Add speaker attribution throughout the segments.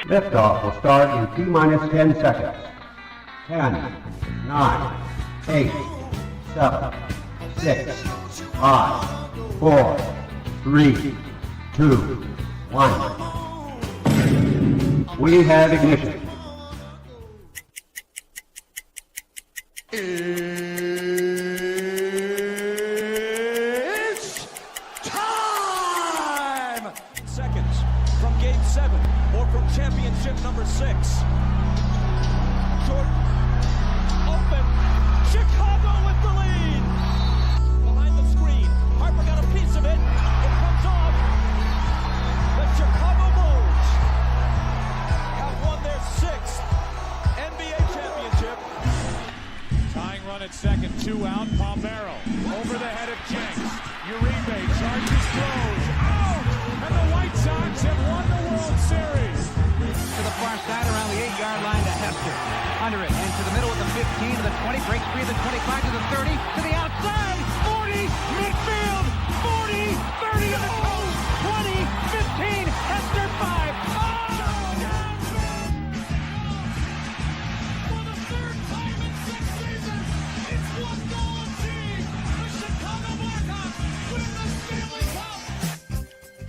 Speaker 1: Liftoff will start in T-minus 10 seconds. 10, 9, 8, 7, 6, 5, 4, 3, 2, 1. We have ignition.
Speaker 2: It's time! Seconds from game 7 or from championship number 6. Jordan, open, Chicago with the lead! Behind the screen, Harper got a piece of it, it comes off. The Chicago Bulls have won their 6th NBA championship. Tying run at second, 2 out, Palmero over the head of Jenks. Uribe charges, throws, out! And the White Sox have won the World Series.
Speaker 3: To the far side around the 8-yard line to Hester. Under it, and to the middle of the 15, to the 20, breaks free of the 25, to the 30, to the outside, 40, midfield, 40, 30 to the coast, 20, 15, Hester 5. Oh!
Speaker 2: For the 3rd time in 6 seasons, it's one goal achieved. The Chicago Blackhawks win the Stanley Cup.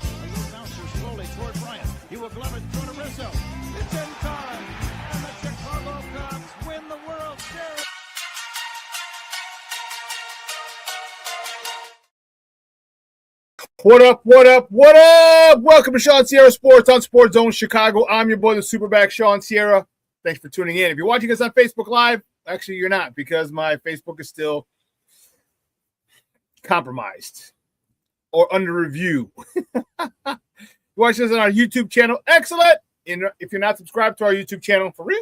Speaker 2: A little bouncer slowly toward Bryant. He will glove it toward Rizzo. It's in time, and the Chicago Cubs win the World Series.
Speaker 4: What up, what up, what up? Welcome to ShawnSierraSports on Sports Zone Chicago. I'm your boy, the SuperBack, Shawn Sierra. Thanks for tuning in. If you're watching us on Facebook Live, actually you're not, because my Facebook is still compromised or under review. You're watching us on our YouTube channel. Excellent. And if you're not subscribed to our YouTube channel, for real,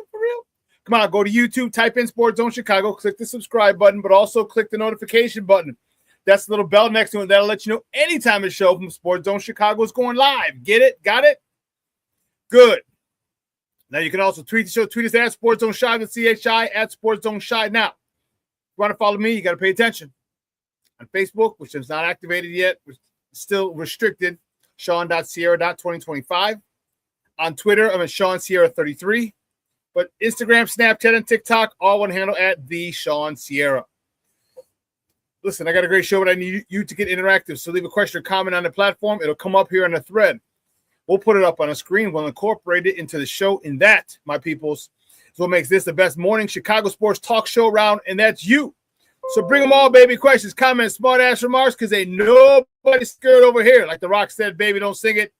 Speaker 4: come on, go to YouTube, type in Sports Zone Chicago, click the subscribe button, but also click the notification button. That's the little bell next to it. That'll let you know anytime a show from Sports Zone Chicago is going live. Get it? Got it? Good. Now you can also tweet the show. Tweet us at Sports Zone Shy with CHI at Sports Zone Shy. Now, if you want to follow me, you got to pay attention. On Facebook, which is not activated yet, which is still restricted, Shawn.Sierra.2025. On Twitter, I'm at ShawnSierra33. But Instagram, Snapchat, and TikTok, all one handle at the Shawn Sierra. Listen, I got a great show, but I need you to get interactive. So leave a question or comment on the platform. It'll come up here on the thread. We'll put it up on a screen. We'll incorporate it into the show. And that, my peoples, is what makes this the best morning Chicago sports talk show round, and that's you. So bring them all, baby. Questions, comments, smart-ass remarks, because ain't nobody scared over here. Like The Rock said, baby, don't sing it.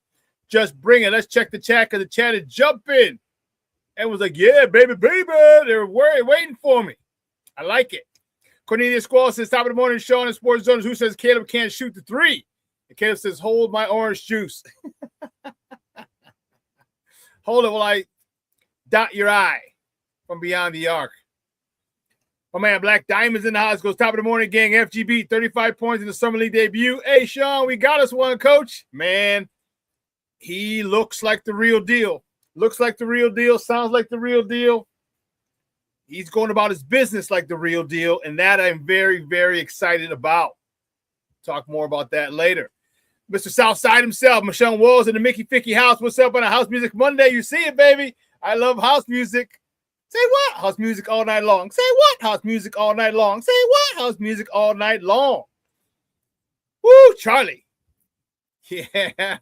Speaker 4: Just bring it. Let's check the chat, because the chat is jumping. And was like, yeah, baby. They're waiting for me. I like it. Cornelius Squall says, top of the morning, Shawn in Sports Zones. Who says Caleb can't shoot the 3? And Caleb says, hold my orange juice. Hold it while I dot your I from beyond the arc. My man, Black Diamonds in the house goes, top of the morning, gang. FGB, 35 points in the Summer League debut. Hey, Shawn, we got us one, coach. Man, he looks like the real deal. Looks like the real deal. Sounds like the real deal. He's going about his business like the real deal, and that I'm very, very excited about. Talk more about that later. Mr. Southside himself, Michelle Walls in the Mickey Ficky house. What's up on a House Music Monday? You see it, baby. I love house music. Say what? House music all night long. Say what? House music all night long. Say what? House music all night long. Woo, Charlie. Yeah,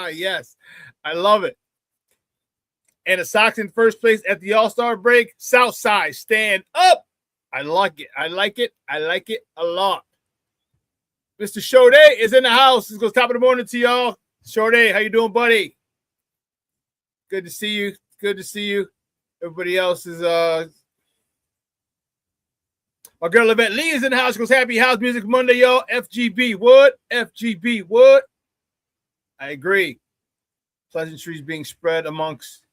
Speaker 4: yes, I love it. And the Sox in first place at the All-Star break. Southside, stand up. I like it. I like it. I like it a lot. Mr. Shode is in the house. This goes top of the morning to y'all. Shode, how you doing, buddy? Good to see you. Good to see you. Everybody else is my girl Yvette Lee is in the house. She goes, happy House Music Monday, y'all. FGB, what? FGB, what? I agree. Pleasantries being spread amongst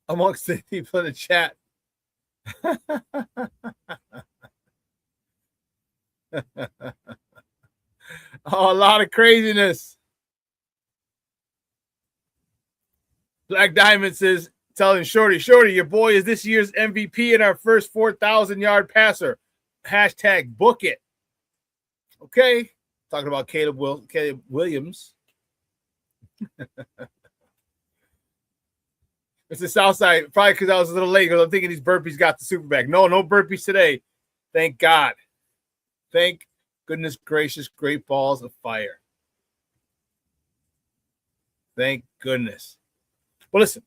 Speaker 4: the people in the chat. Oh, a lot of craziness. Black Diamond says, telling Shorty, your boy is this year's MVP and our first 4,000-yard passer. hashtag book it. Okay. Talking about Caleb Williams. Mr. Southside, probably because I was a little late because I'm thinking these burpees got the SuperBack. No burpees today. Thank God. Thank goodness gracious, great balls of fire. Thank goodness. Well, listen.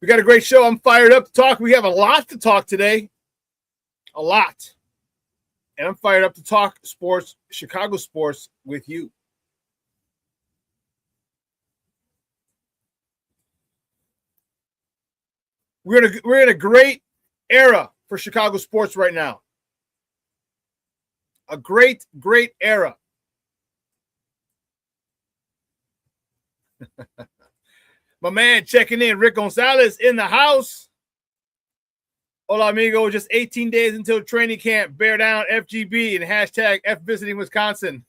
Speaker 4: We got a great show. I'm fired up to talk. We have a lot to talk today. A lot. And I'm fired up to talk sports, Chicago sports with you. We're in a great era for Chicago sports right now. A great era. My man checking in, Rick Gonzalez in the house. Hola, amigo. Just 18 days until training camp. Bear down FGB and hashtag F visiting Wisconsin.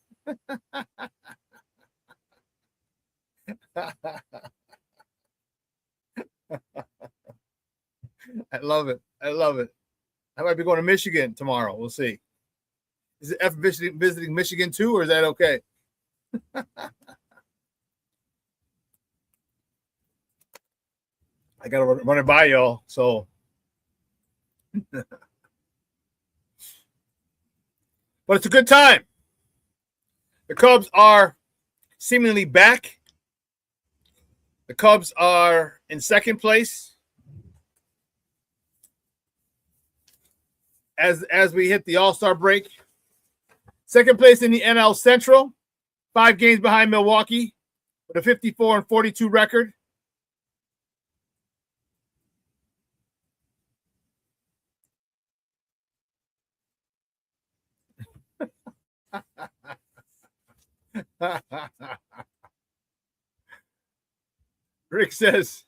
Speaker 4: I love it. I love it. I might be going to Michigan tomorrow. We'll see. Is it F visiting Michigan too, or is that okay? I got to run it by y'all. So, but it's a good time. The Cubs are seemingly back. The Cubs are in second place as we hit the All-Star break. Second place in the NL Central, 5 games behind Milwaukee with a 54-42 record. Rick says,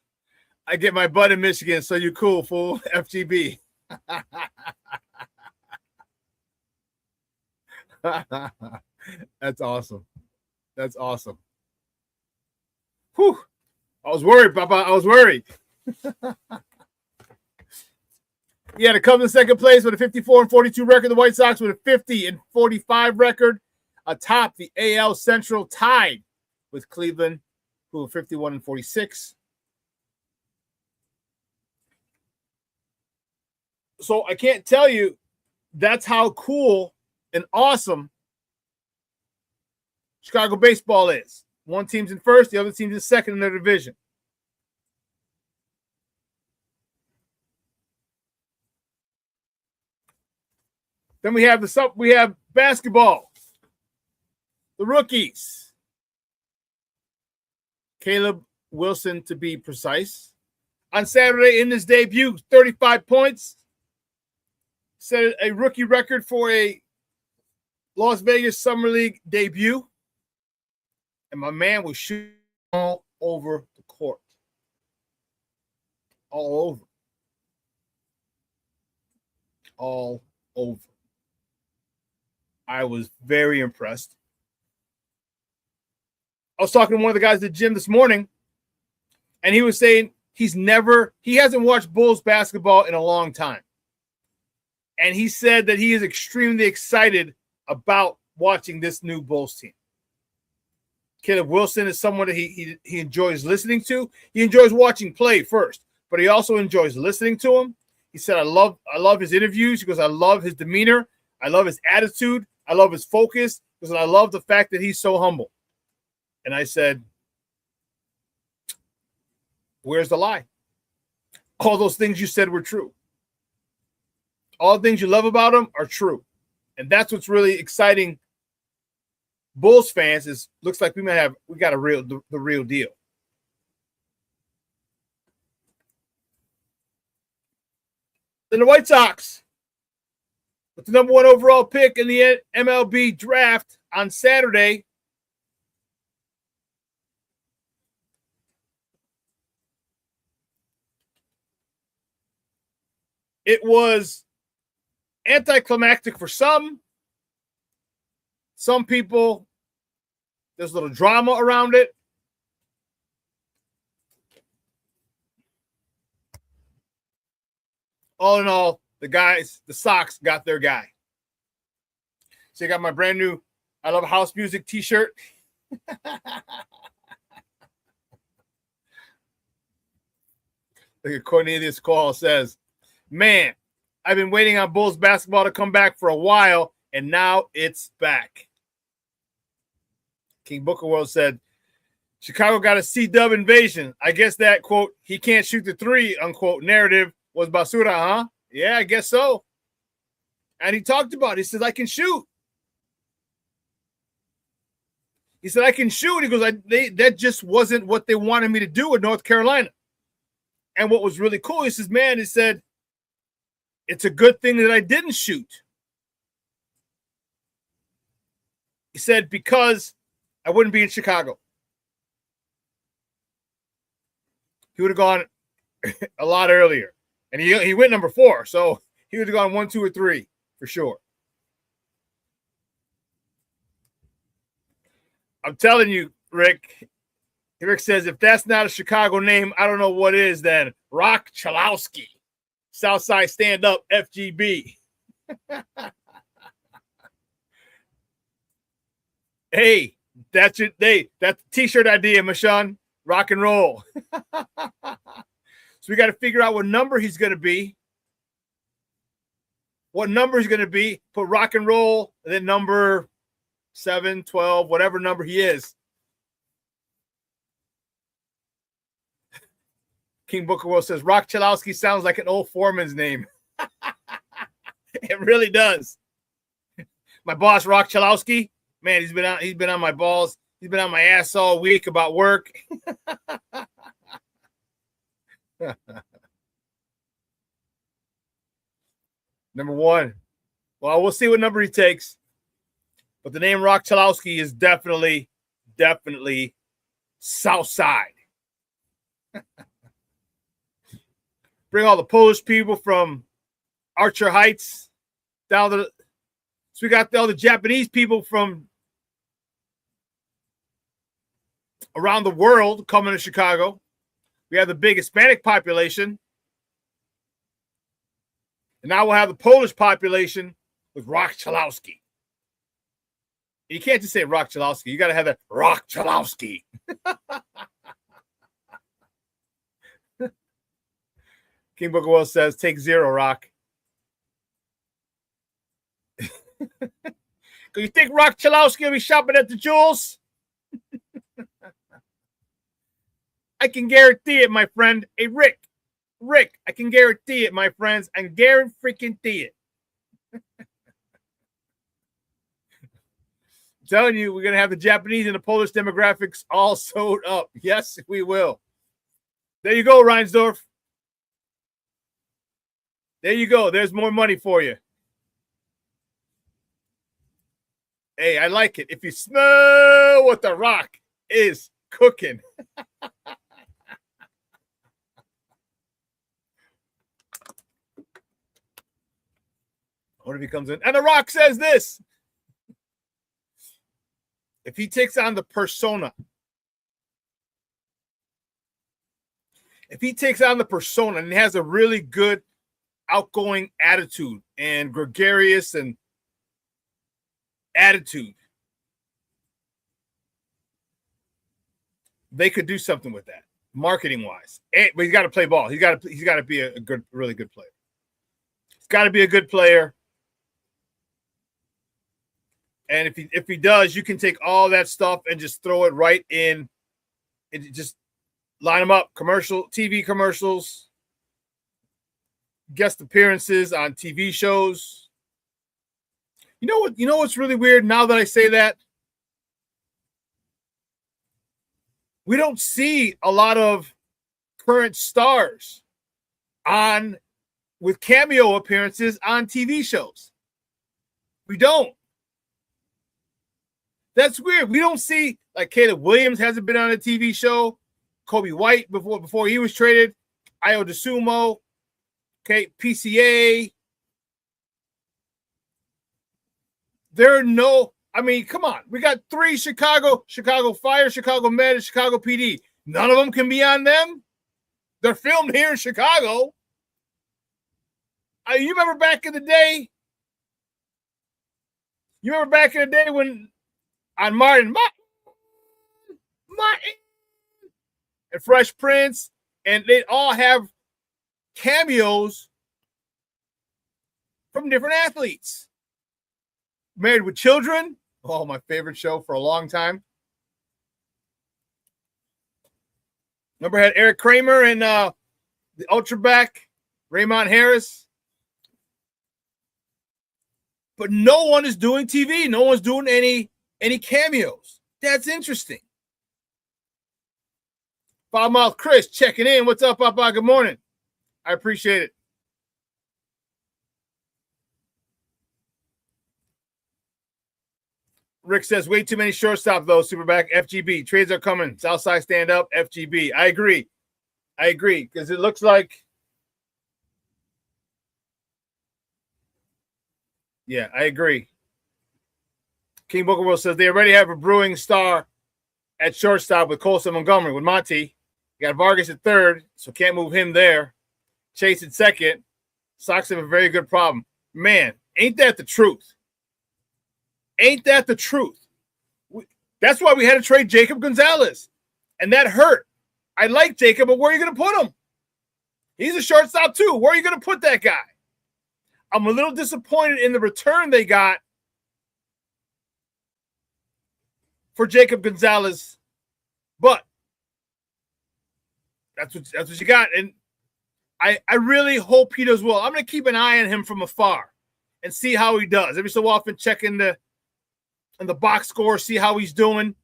Speaker 4: I get my butt in Michigan, so you cool, fool. FGB. That's awesome. That's awesome. Whew. I was worried, Papa. I was worried. Yeah, the Cubs in second place with a 54-42 record. The White Sox with a 50-45 record. Atop the AL Central, tied with Cleveland, who are 51-46. So I can't tell you that's how cool and awesome Chicago baseball is. One team's in first, the other team's in second in their division. Then we have basketball. The rookies. Caleb Wilson, to be precise. On Saturday in his debut, 35 points. Set a rookie record for a Las Vegas Summer League debut. And my man was shooting all over the court. All over. All over. I was very impressed. I was talking to one of the guys at the gym this morning, and he was saying he hasn't watched Bulls basketball in a long time. And he said that he is extremely excited about watching this new Bulls team. Caleb Wilson is someone that he enjoys listening to. He enjoys watching play first, but he also enjoys listening to him. He said, I love his interviews. He goes, I love his demeanor. I love his attitude. I love his focus. Because I love the fact that he's so humble. And I said, where's the lie? All those things you said were true. All the things you love about him are true. And that's what's really exciting Bulls fans is looks like we got the real deal. Then the White Sox, with the number 1 overall pick in the MLB draft on Saturday, it was anticlimactic for some. Some people, there's a little drama around it. All in all, the Sox got their guy. So I got my brand new I Love House Music t-shirt. Look at Cornelius Call says, man, I've been waiting on Bulls basketball to come back for a while, and now it's back. King Booker World said, Chicago got a C-dub invasion. I guess that, quote, he can't shoot the three, unquote, narrative was basura, huh? Yeah, I guess so. And he talked about it. He says, I can shoot. He said, I can shoot. He goes, that just wasn't what they wanted me to do in North Carolina. And what was really cool, he says, man, he said, it's a good thing that I didn't shoot. He said, because I wouldn't be in Chicago. He would have gone a lot earlier. And he went number 4, so he would have gone 1, 2, or 3 for sure. I'm telling you, Rick. Rick says, if that's not a Chicago name, I don't know what is then. Rock Chalowski. Southside Stand Up, FGB. Hey, that's the t-shirt idea, Mashawn. Rock and roll. So we got to figure out what number he's going to be. What number he's going to be. Put rock and roll, and then number 7, 12, whatever number he is. King Booker World says, Rock Chalowski sounds like an old foreman's name. It really does. My boss, Rock Chalowski, man, he's been on my balls. He's been on my ass all week about work. Number 1. Well, we'll see what number he takes. But the name Rock Chalowski is definitely South Side. Bring all the Polish people from Archer Heights down to so we got all the Japanese people from around the world coming to Chicago. We have the big Hispanic population. And now we'll have the Polish population with Rock Chalowski. You can't just say Rock Chalowski. You got to have that Rock Chalowski. King Booker Wells says, take 0, Rock. Do you think Rock Chalowski will be shopping at the Jewels? I can guarantee it, my friend. Hey, Rick, I can guarantee it, my friends. I can guarantee it. I'm telling you, we're going to have the Japanese and the Polish demographics all sewed up. Yes, we will. There you go, Reinsdorf. There you go. There's more money for you. Hey, I like it. If you smell what the Rock is cooking. What if he comes in? And the Rock says this. If he takes on the persona. If he takes on the persona and he has a really good outgoing attitude and gregarious and attitude, they could do something with that, marketing wise. But he's got to play ball. He's got to be a good, really good player. He's got to be a good player. And if he does, you can take all that stuff and just throw it right in. And just line them up. TV commercials, guest appearances on TV shows. You know what's really weird now that I say that? We don't see a lot of current stars with cameo appearances on TV shows. We don't. That's weird. We don't see, like, Caleb Williams hasn't been on a TV show. Kobe White before he was traded. Io DeSumo. Okay, PCA. Come on. We got 3 Chicago Fire, Chicago Med, and Chicago PD. None of them can be on them. They're filmed here in Chicago. You remember back in the day? You remember back in the day when on Martin and Fresh Prince, and they'd all have cameos from different athletes. Married with Children. Oh, my favorite show for a long time. Remember, had Eric Kramer and the Ultraback, Raymond Harris. But no one is doing TV. No one's doing any cameos. That's interesting. Five Mouth Chris checking in. What's up, Papa? Good morning. I appreciate it. Rick says, way too many shortstop, though, Superback. FGB. Trades are coming. Southside stand up. FGB. I agree. Because it looks like. Yeah, I agree. King Booker Will says they already have a brewing star at shortstop with Colson Montgomery. With Monty, you got Vargas at third, so can't move him there. Chase at second. Sox have a very good problem. Man, ain't that the truth? Ain't that the truth? That's why we had to trade Jacob Gonzalez. And that hurt. I like Jacob, but where are you going to put him? He's a shortstop too. Where are you going to put that guy? I'm a little disappointed in the return they got for Jacob Gonzalez, but that's what you got. And I really hope he does well. I'm going to keep an eye on him from afar and see how he does. Every so often, check in the box score, see how he's doing.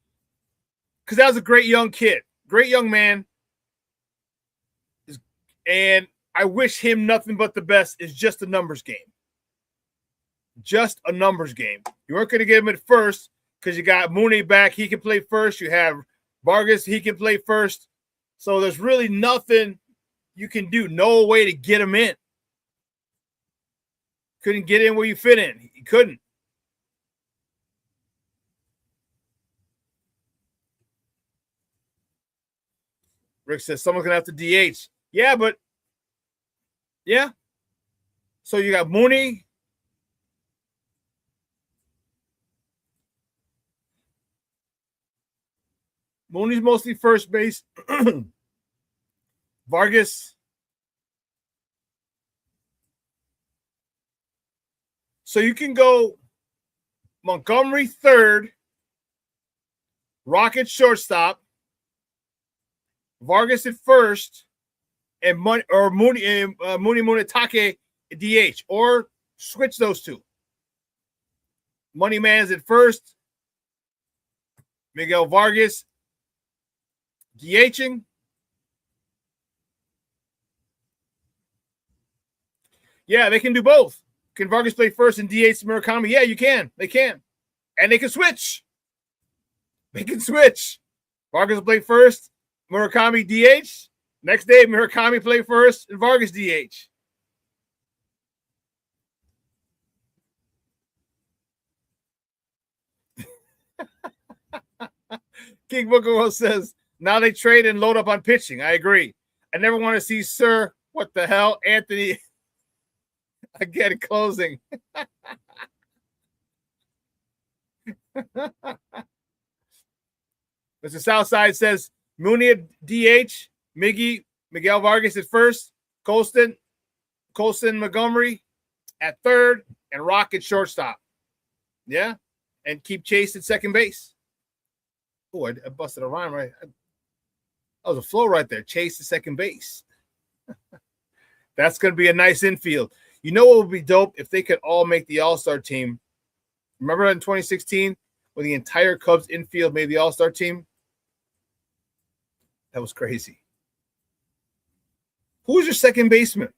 Speaker 4: Because that was a great young kid, great young man. And I wish him nothing but the best. It's just a numbers game. Just a numbers game. You weren't going to get him at first because you got Mooney back. He can play first. You have Vargas. He can play first. So there's really nothing you can do. No way to get him in. Couldn't get in where you fit in. He couldn't. Rick says someone's going to have to DH. Yeah, but yeah. So you got Mooney. Mooney's mostly first base. Vargas. So you can go Montgomery third, Rocket shortstop, Vargas at first, and Mooney Munetake at DH, or switch those two. Money Man's at first, Miguel Vargas DHing. Yeah, they can do both. Can Vargas play first and DH Murakami? Yeah, you can. They can. And they can switch. They can switch. Vargas will play first, Murakami DH. Next day, Murakami play first and Vargas DH. King Booker says, now they trade and load up on pitching. I agree. I never want to see Sir, what the hell, Anthony, again closing. Mr. Southside says, Mooney at DH, Miguel Vargas at first, Colston Montgomery at third, and Rock at shortstop. Yeah, and keep Chase at second base. Oh, I busted a rhyme right. That was a flow right there. Chase at second base. That's going to be a nice infield. You know what would be dope if they could all make the All-Star team? Remember in 2016 when the entire Cubs infield made the All-Star team? That was crazy. Who was your second baseman?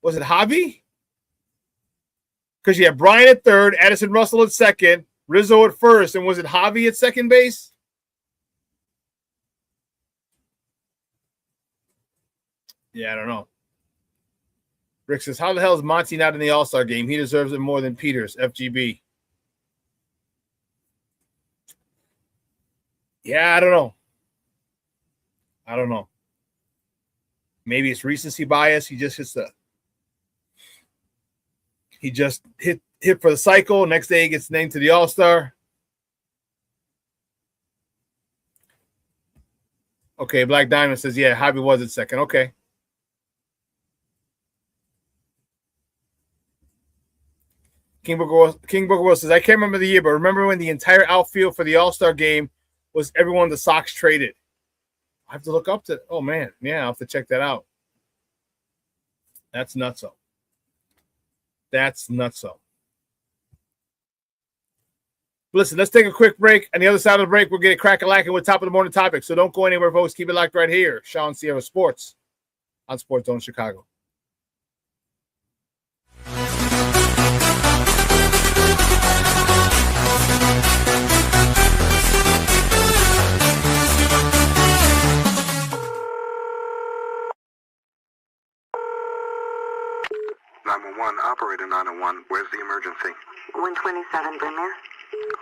Speaker 4: Was it Javi? Because you had Brian at third, Addison Russell at second, Rizzo at first, and was it Javi at second base? Yeah, I don't know. Rick says, how the hell is Monty not in the All-Star game? He deserves it more than Peters, FGB. Yeah, I don't know. Maybe it's recency bias. He just hit for the cycle. Next day he gets named to the All-Star. Okay, Black Diamond says, yeah, Javi was at second. Okay. King Booker Will says, I can't remember the year, but remember when the entire outfield for the All-Star game was everyone the Sox traded? I have to look up to. Oh, man. Yeah, I'll have to check that out. That's nutso. That's nutso. Listen, let's take a quick break. On the other side of the break, we'll get it crack-a-lacking with top of the morning topics. So don't go anywhere, folks. Keep it locked right here. Shawn Sierra Sports on Sports Zone Chicago.
Speaker 5: Operator 901, where's the emergency?
Speaker 6: 127 Brynmere.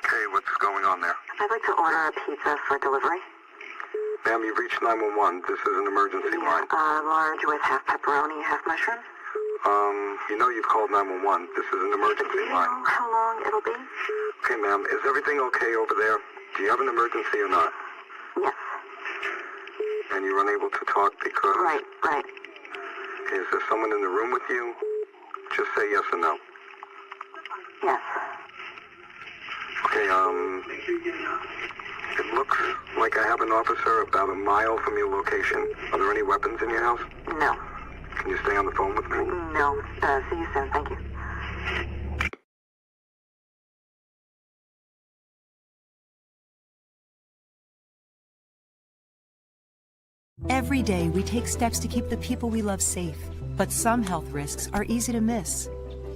Speaker 5: Okay, what's going on there?
Speaker 6: I'd like to order a pizza for delivery.
Speaker 5: Ma'am, you've reached 911. This is an emergency line.
Speaker 6: Large with half pepperoni, half mushrooms.
Speaker 5: You know you've called 911. This is an emergency
Speaker 6: Do you
Speaker 5: line.
Speaker 6: know how long it'll be?
Speaker 5: Okay, ma'am, is everything okay over there? Do you have an emergency or not?
Speaker 6: Yes.
Speaker 5: And you're unable to talk because...
Speaker 6: Right.
Speaker 5: Is there someone in the room with you? Just say yes or no.
Speaker 6: Yes.
Speaker 5: Okay, it looks like I have an officer about a mile from your location. Are there any weapons in your house?
Speaker 6: No.
Speaker 5: Can you stay on the phone with me?
Speaker 6: No. See you soon. Thank you.
Speaker 7: Every day, we take steps to keep the people we love safe, but some health risks are easy to miss.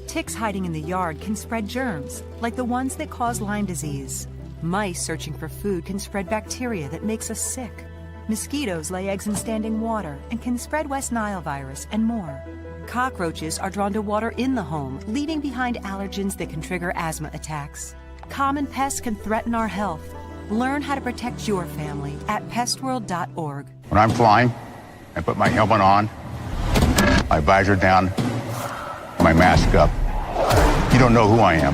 Speaker 7: Ticks hiding in the yard can spread germs, like the ones that cause Lyme disease. Mice searching for food can spread bacteria that makes us sick. Mosquitoes lay eggs in standing water and can spread West Nile virus and more. Cockroaches are drawn to water in the home, leaving behind allergens that can trigger asthma attacks. Common pests can threaten our health. Learn how to protect your family at pestworld.org.
Speaker 8: When I'm flying, I put my helmet on, my visor down, my mask up. You don't know who I am.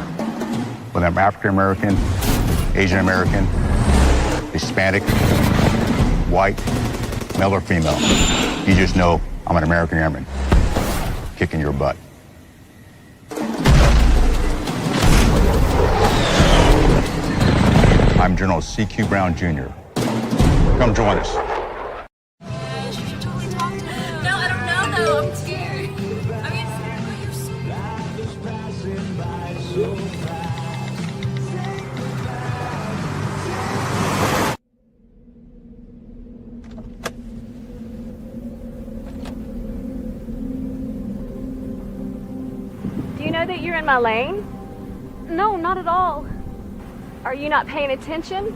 Speaker 8: Whether I'm African American, Asian American, Hispanic, white, male or female. You just know I'm an American airman kicking your butt. I'm General C.Q. Brown Jr. Come join us.
Speaker 9: No, I don't know though. I'm scared. I mean, you're so...
Speaker 10: Do you know that you're in my lane? No, not at all. Are you not paying attention?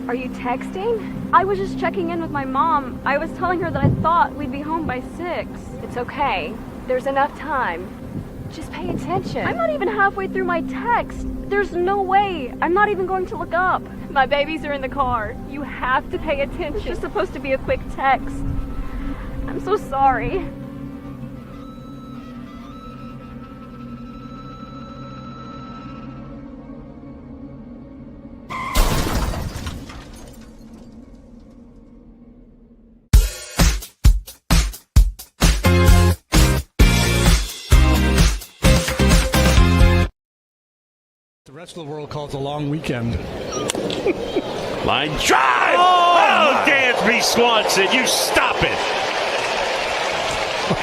Speaker 10: Are you texting? I was just checking in with my mom. I was telling her that I thought we'd be home by 6. It's okay. There's enough time. Just pay attention. I'm not even halfway through my text. There's no way. I'm not even going to look up. My babies are in the car. You have to pay attention. It's just supposed to be a quick text. I'm so sorry.
Speaker 11: The rest of the world calls a long weekend.
Speaker 2: Line drive! Oh, Dansby Swanson, you stop it!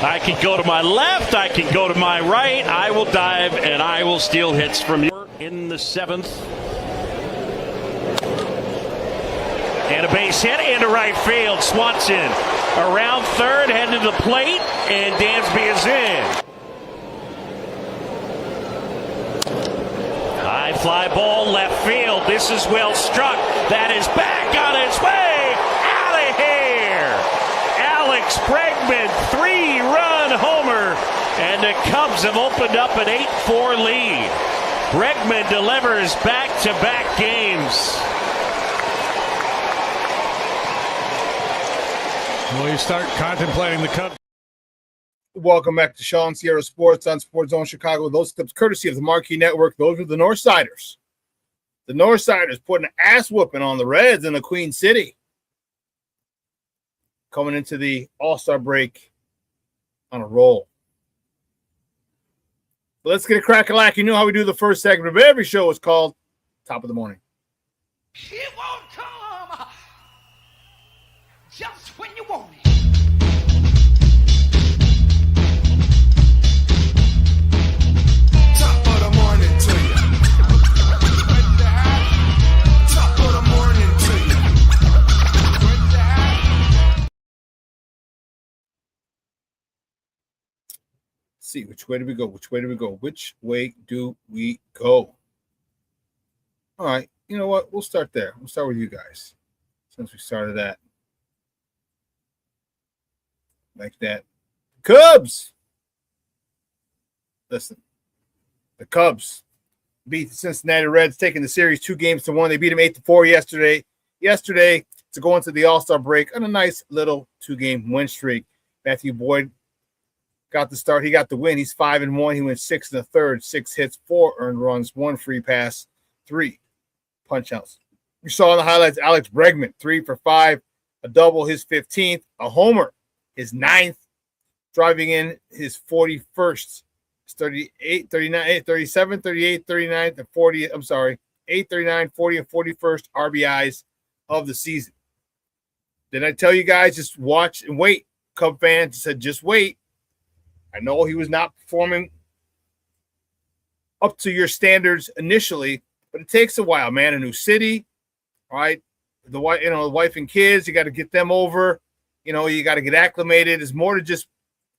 Speaker 2: I can go to my left, I can go to my right, I will dive, and I will steal hits from you. In the 7th. And a base hit into right field. Swanson around third, heading to the plate, and Dansby is in. High fly ball left field. This is well struck. That is back on its way. Out of here. Alex Bregman, 3-run homer. And the Cubs have opened up an 8-4 lead. Bregman delivers back-to-back games.
Speaker 11: Well, you start contemplating the Cubs.
Speaker 4: Welcome back to ShawnSierraSports on Sports Zone Chicago. Those clips courtesy of the Marquee Network. Those are the Northsiders. The Northsiders putting an ass whooping on the Reds in the Queen City. Coming into the All-Star break on a roll. But let's get a crack-a-lack. You know how we do the first segment of every show. It's called Top of the Morning.
Speaker 3: It won't come just when you want it.
Speaker 12: Top of the morning to you. Top of the morning to you.
Speaker 4: Let's see, which way do we go? Which way do we go? Which way do we go? All right, you know what? We'll start there. We'll start with you guys since we started that. Like that. Cubs! Listen, the Cubs beat the Cincinnati Reds, taking the series 2-1. They beat them 8-4 yesterday. Yesterday, to go into the All-Star break on a nice little 2-game win streak. Matthew Boyd got the start. He got the win. He's 5-1. He went 6 1/3, 6 hits, 4 earned runs, 1 free pass, 3 punch-outs. We saw in the highlights Alex Bregman, 3 for 5, a double, his 15th, a homer, his 9th, driving in his 41st. 38, 39, 37, 38, 39, and 40. I'm sorry, 8, 39, 40, and 41st RBIs of the season. Did I tell you guys just watch and wait? Cub fans said just wait. I know he was not performing up to your standards initially, but it takes a while, man. A new city, all right? The wife and kids, you got to get them over. You know, you got to get acclimated. It's more to just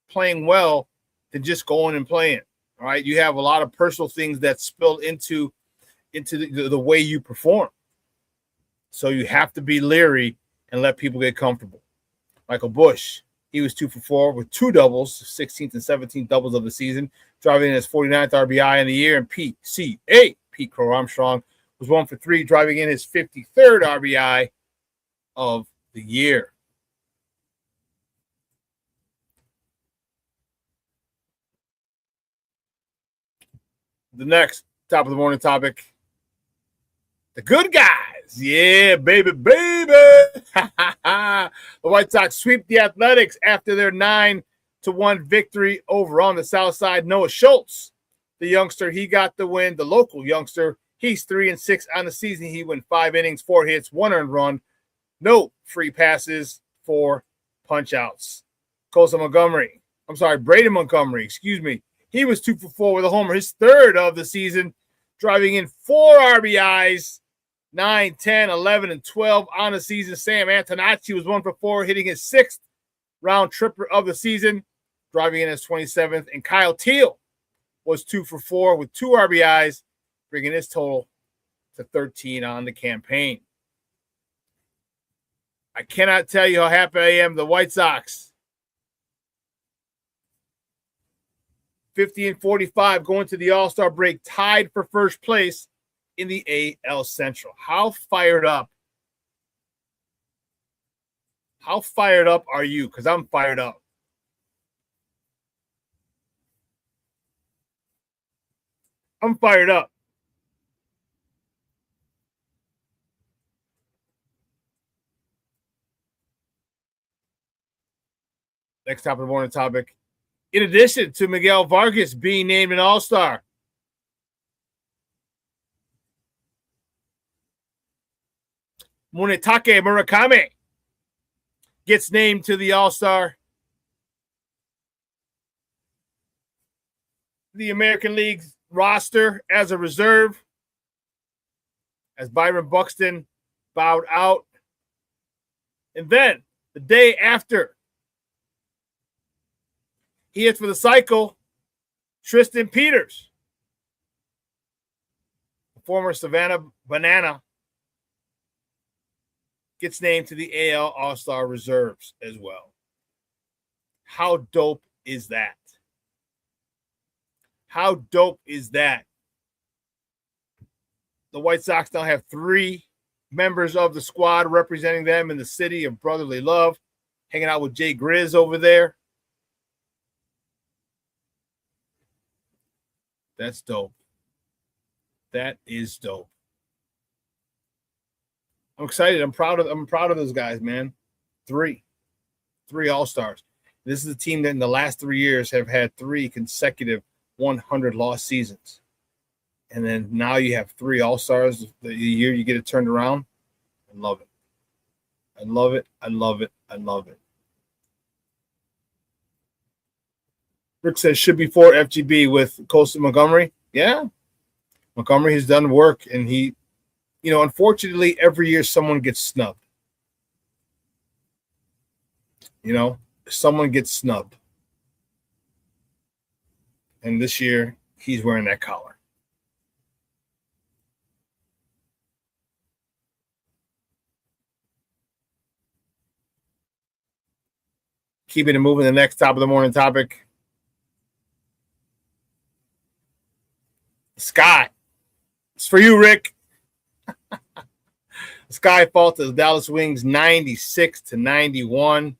Speaker 4: playing well than just going and playing. All right, you have a lot of personal things that spill into the way you perform. So you have to be leery and let people get comfortable. Michael Busch, he was 2 for 4 with 2 doubles, 16th and 17th doubles of the season, driving in his 49th RBI in the year. And Pete Crow Armstrong, was 1 for 3, driving in his 53rd RBI of the year. The next top of the morning topic, the good guys. Yeah, baby. The White Sox sweep the Athletics after their 9-1 victory over on the South Side. Noah Schultz, the youngster, he got the win. The local youngster, he's 3-6 on the season. He went 5 innings, 4 hits, 1 earned run, no free passes, 4 punch-outs. Braden Montgomery, he was 2 for 4 with a homer, his 3rd of the season, driving in 4 RBIs, 9, 10, 11, and 12 on the season. Sam Antonacci was 1 for 4, hitting his 6th round tripper of the season, driving in his 27th. And Kyle Teal was 2 for 4 with 2 RBIs, bringing his total to 13 on the campaign. I cannot tell you how happy I am. The White Sox, 50-45, going to the All-Star break, tied for first place in the AL Central. How fired up? How fired up are you? Because I'm fired up. I'm fired up. Next top of the morning topic. In addition to Miguel Vargas being named an All-Star, Munetake Murakami gets named to the All-Star. The American League's roster as a reserve, as Byron Buxton bowed out. And then the day after he hits for the cycle, Tristan Peters, the former Savannah Banana, gets named to the AL All-Star reserves as well. How dope is that? How dope is that? The White Sox now have 3 members of the squad representing them in the city of brotherly love. hanging out with Jay Grizz over there. That's dope. That is dope. I'm excited. I'm proud of those guys, man. Three All-Stars. This is a team that in the last 3 years have had 3 consecutive 100-loss seasons. And then now you have 3 All-Stars the year you get it turned around. I love it. I love it. I love it. I love it. Rick says should be 4 FGB with Coastal Montgomery. Yeah. Montgomery has done work, and he, unfortunately, every year someone gets snubbed. Someone gets snubbed. And this year, he's wearing that collar. Keeping it moving, the next top of the morning topic. Sky. It's for you, Rick. Sky fall to the Dallas Wings 96-91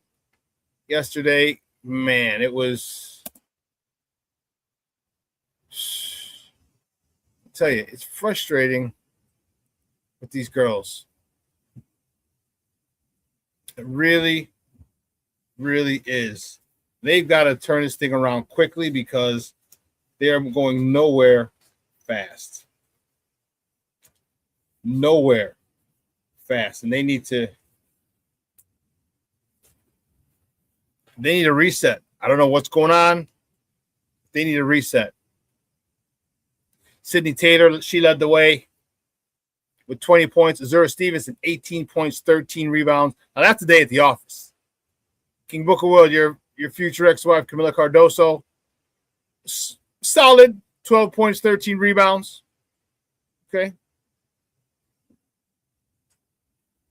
Speaker 4: yesterday. Man, it was, I tell you, it's frustrating with these girls. It really, really is. They've got to turn this thing around quickly because they are going nowhere fast. Nowhere fast. And they need to reset. I don't know what's going on. They need a reset. Sydney Taylor, she led the way with 20 points. Azura Stevenson, 18 points, 13 rebounds. Now that's the day at the office. King Booker Will, your future ex-wife, Camila Cardoso, solid 12 points, 13 rebounds. Okay.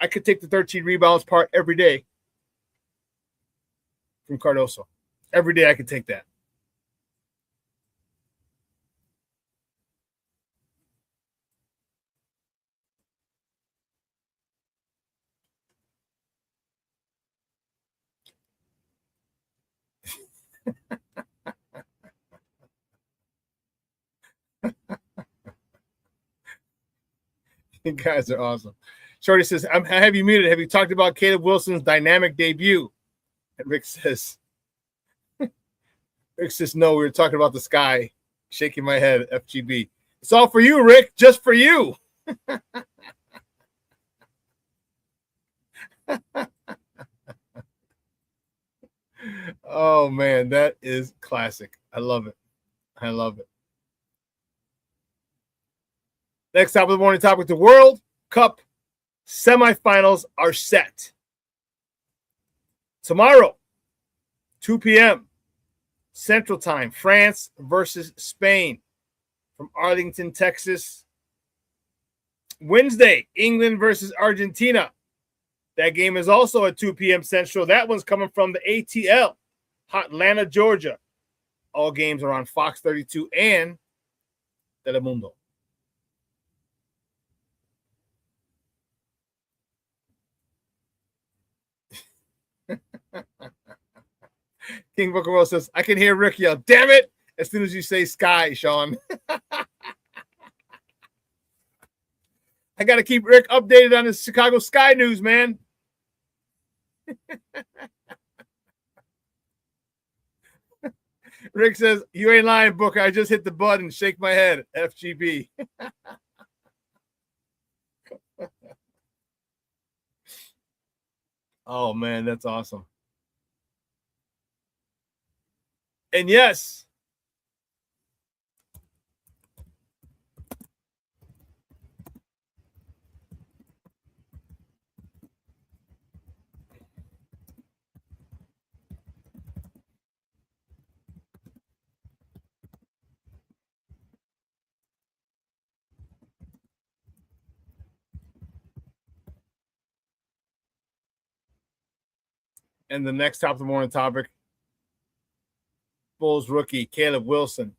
Speaker 4: I could take the 13 rebounds part every day from Cardoso. Every day I could take that. You guys are awesome. Shorty says, I have you muted. Have you talked about Caleb Wilson's dynamic debut? And Rick says, no, we were talking about the Sky. Shaking my head, FGB. It's all for you, Rick, just for you. Oh, man, that is classic. I love it. I love it. Next top of the morning topic, the World Cup semifinals are set. Tomorrow, 2 p.m. Central Time, France versus Spain from Arlington, Texas. Wednesday, England versus Argentina. That game is also at 2 p.m. Central. That one's coming from the ATL, Atlanta, Georgia. All games are on Fox 32 and Telemundo. King Booker Will says, I can hear Rick yell, damn it, as soon as you say Sky, Shawn. I got to keep Rick updated on his Chicago Sky news, man. Rick says, you ain't lying, Booker. I just hit the button. Shake my head. FGB. Oh, man, that's awesome. And yes, and the next top of the morning topic, Bulls rookie Caleb Wilson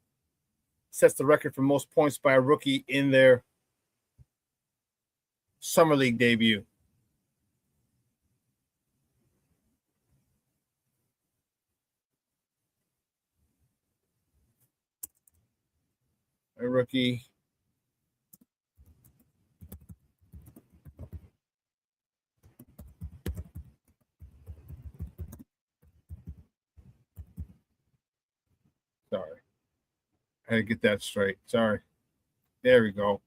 Speaker 4: sets the record for most points by a rookie in their Summer League debut. A rookie. Sorry. I had to get that straight. Sorry. There we go.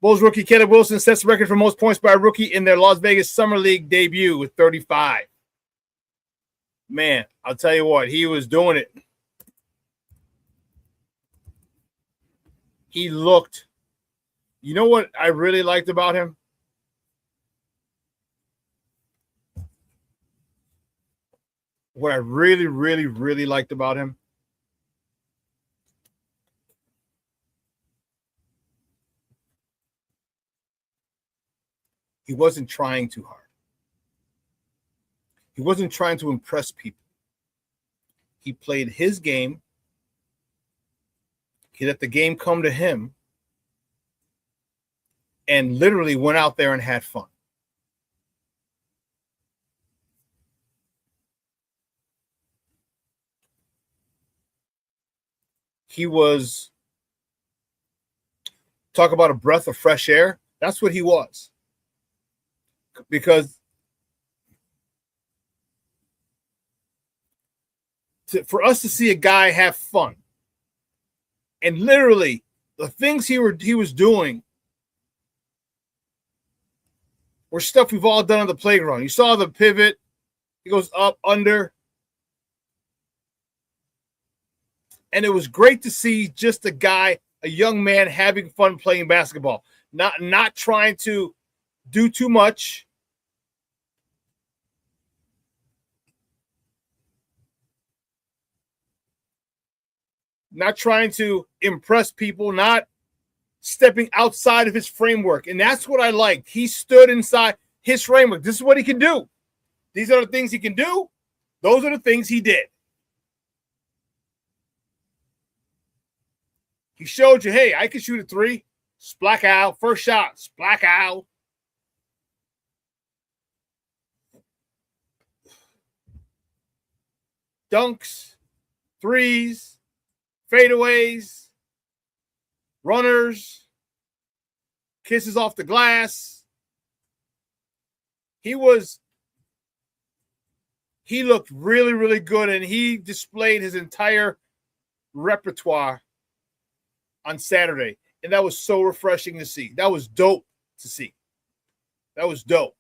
Speaker 4: Bulls rookie Caleb Wilson sets the record for most points by a rookie in their Las Vegas Summer League debut with 35. Man, I'll tell you what, he was doing it. He looked. You know what I really liked about him? What I really, really, really liked about him? He wasn't trying too hard. He wasn't trying to impress people. He played his game. He let the game come to him and literally went out there and had fun. He was, talk about a breath of fresh air. That's what he was. Because for us to see a guy have fun, and literally the things he was doing were stuff we've all done on the playground. You saw the pivot. He goes up, under. And it was great to see just a guy, a young man having fun playing basketball, not trying to do too much. Not trying to impress people, not stepping outside of his framework. And that's what I liked. He stood inside his framework. This is what he can do. These are the things he can do. Those are the things he did. He showed you, hey, I can shoot a three. Splack out. First shot. Splack out. Dunks. Threes. Fadeaways, runners, kisses off the glass. He looked really, really good, and he displayed his entire repertoire on Saturday, and that was so refreshing to see. That was dope to see. That was dope.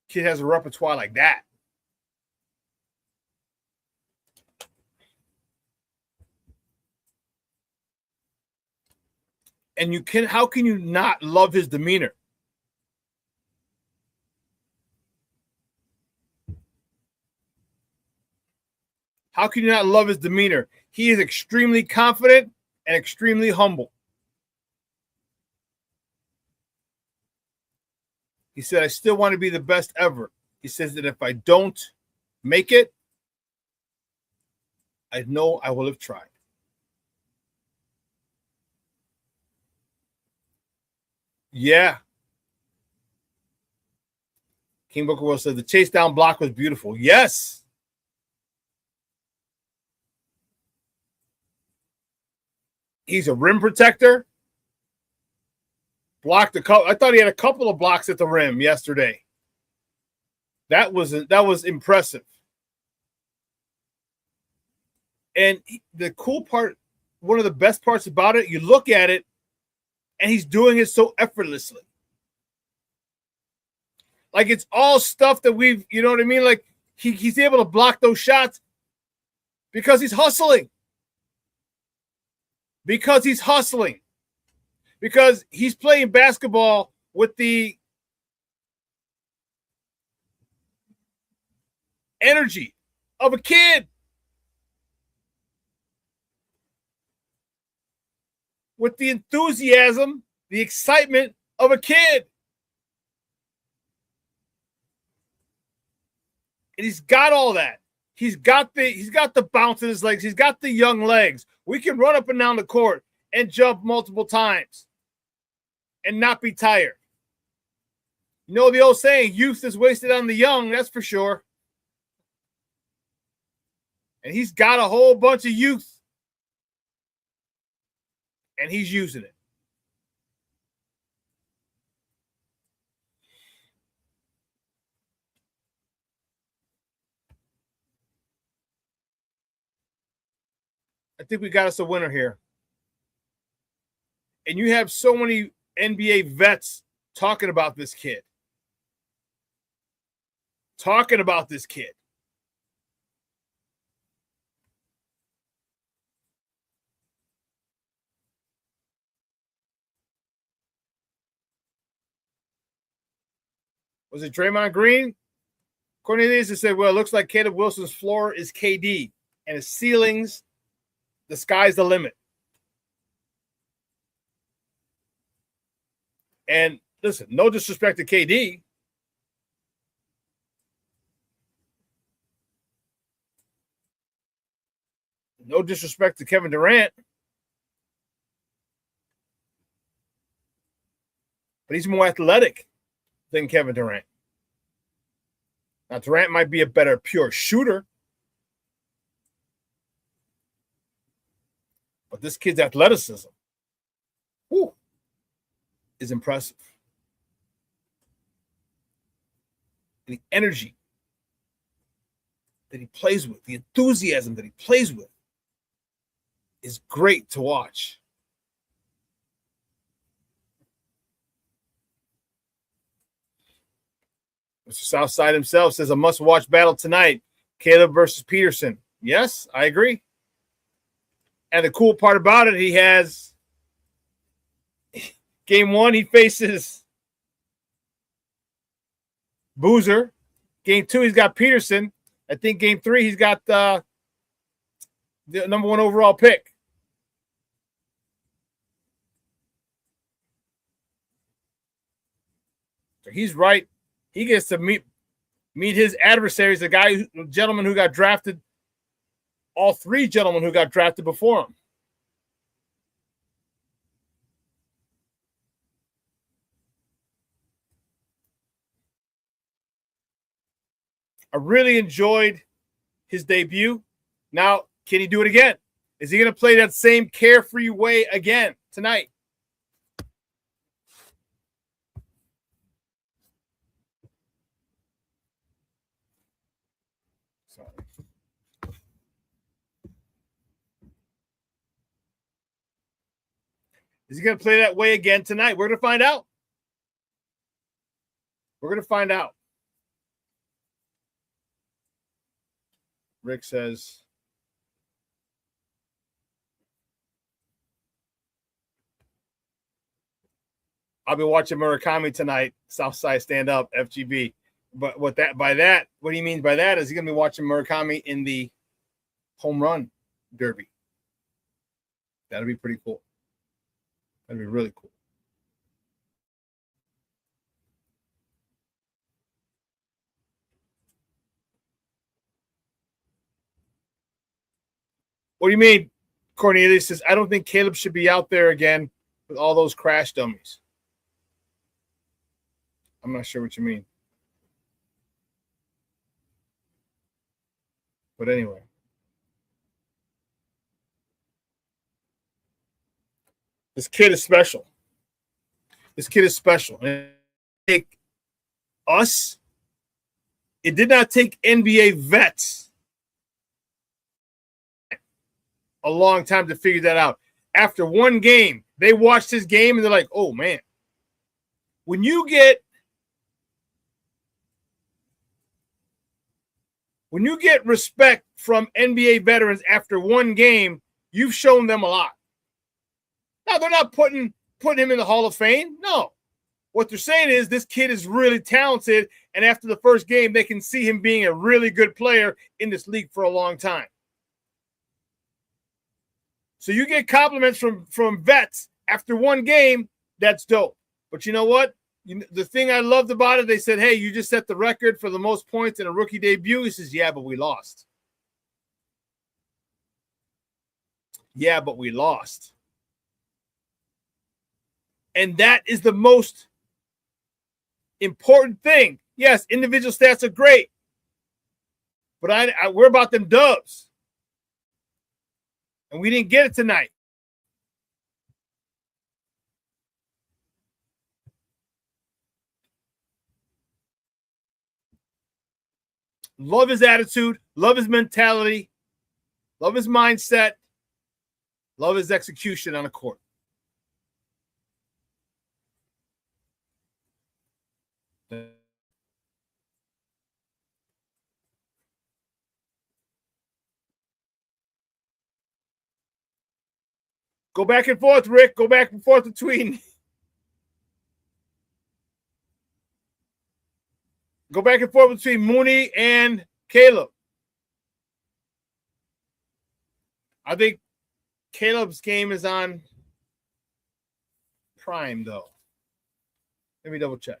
Speaker 4: Kid has a repertoire like that. And how can you not love his demeanor? How can you not love his demeanor? He is extremely confident and extremely humble. He said, I still want to be the best ever. He says that if I don't make it, I know I will have tried. Yeah. King Booker Will said the chase down block was beautiful. Yes. He's a rim protector. Blocked a couple. I thought he had a couple of blocks at the rim yesterday. That was impressive. And the cool part, one of the best parts about it, you look at it, and he's doing it so effortlessly. Like it's all stuff that you know what I mean? Like he's able to block those shots because he's hustling. Because he's hustling. Because he's playing basketball with the energy of a kid. With the enthusiasm, the excitement of a kid. And he's got all that. He's got the bounce in his legs. He's got the young legs. We can run up and down the court and jump multiple times and not be tired. You know the old saying, youth is wasted on the young, that's for sure. And he's got a whole bunch of youth. And he's using it. I think we got us a winner here. And you have so many NBA vets talking about this kid. Talking about this kid. Was it Draymond Green? Cornelius has said, well, it looks like Caleb Wilson's floor is KD and his ceilings, the sky's the limit. And listen, no disrespect to KD. No disrespect to Kevin Durant. But he's more athletic than Kevin Durant. Now, Durant might be a better pure shooter. But this kid's athleticism is impressive. And the energy that he plays with, the enthusiasm that he plays with, is great to watch. Mr. Southside himself says a must-watch battle tonight, Caleb versus Peterson. Yes, I agree. And the cool part about it, he has game 1, he faces Boozer. Game 2, he's got Peterson. I think game 3, he's got the number 1 overall pick. So he's right. He gets to meet his adversaries, the gentleman who got drafted, all 3 gentlemen who got drafted before him. I really enjoyed his debut. Now, can he do it again? Is he going to play that same carefree way again tonight? Sorry. Is he going to play that way again tonight? We're going to find out. We're going to find out. Rick says, I'll be watching Murakami tonight. Southside stand up, FGB. But what he means by that is he's going to be watching Murakami in the home run derby. That'll be pretty cool. That'd be really cool. What do you mean? Cornelius says, I don't think Caleb should be out there again with all those crash dummies. I'm not sure what you mean. But anyway. This kid is special. This kid is special. And it did not take us. It did not take NBA vets a long time to figure that out. After one game, they watched his game and they're like, oh, man. When you get respect from NBA veterans after one game, you've shown them a lot. Now, they're not putting him in the Hall of Fame. No. What they're saying is this kid is really talented, and after the first game, they can see him being a really good player in this league for a long time. So you get compliments from vets after one game, that's dope. But you know what? The thing I loved about it, they said, hey, you just set the record for the most points in a rookie debut. He says, yeah, but we lost. Yeah, but we lost. And that is the most important thing. Yes, individual stats are great. But we're about them dubs. And we didn't get it tonight. Love his attitude, love his mentality, love his mindset, love his execution on the court. Go back and forth, Rick. Go back and forth between. Go back and forth between Mooney and Caleb. I think Caleb's game is on Prime, though. Let me double check.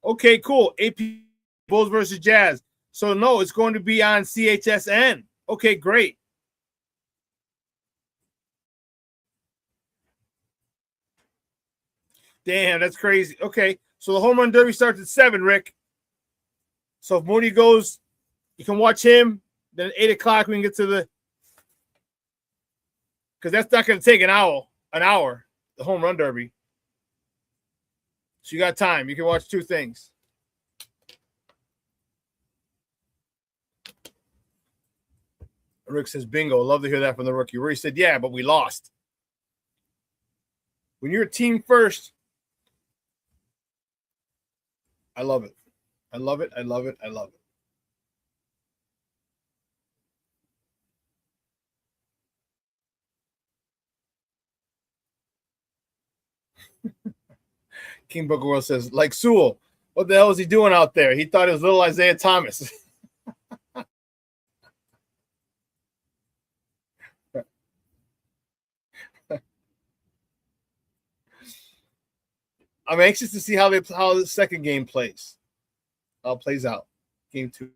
Speaker 4: Okay, cool. AP Bulls versus Jazz. So, no, it's going to be on CHSN. Okay, great. Damn, that's crazy. Okay, so the home run derby starts at 7, Rick. So if Mooney goes, you can watch him. Then at 8 o'clock, we can get to the – because that's not going to take an hour, the home run derby. So you got time. You can watch 2 things. Rick says, bingo. Love to hear that from the rookie. Rory said, yeah, but we lost. When you're a team first, I love it. I love it. I love it. I love it. King Booker World says, like Sewell, what the hell is he doing out there? He thought it was little Isaiah Thomas. I'm anxious to see how the second game plays. How it plays out. Game 2.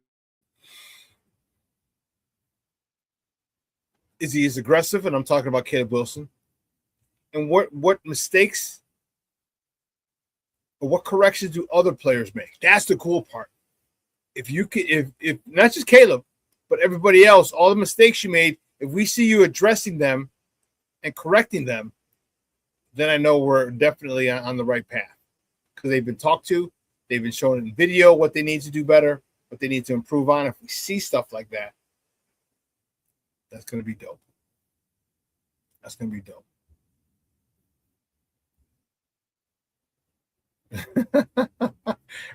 Speaker 4: Is he as aggressive? And I'm talking about Caleb Wilson. And what mistakes or what corrections do other players make? That's the cool part. If you can, if not just Caleb, but everybody else, all the mistakes you made, if we see you addressing them and correcting them, then I know we're definitely on the right path because they've been talked to. They've been shown in video what they need to do better, what they need to improve on. If we see stuff like that, that's going to be dope. That's going to be dope.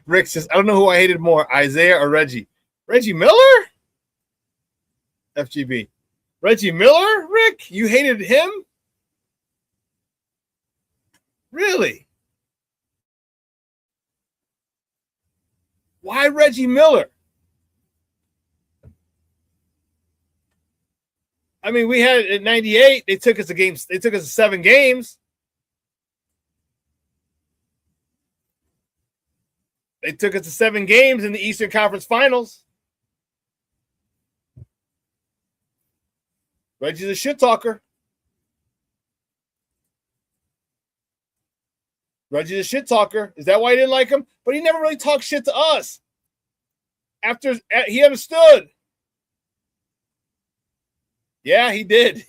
Speaker 4: Rick says, I don't know who I hated more, Isaiah or Reggie. Reggie Miller? FGB. Reggie Miller, Rick? You hated him? Really? Why Reggie Miller? I mean, we had at 98, they took us to games. They took us to 7 games. They took us to 7 games in the Eastern Conference Finals. Reggie's a shit talker. Reggie's a shit talker. Is that why you didn't like him? But he never really talked shit to us. After he understood. Yeah, he did.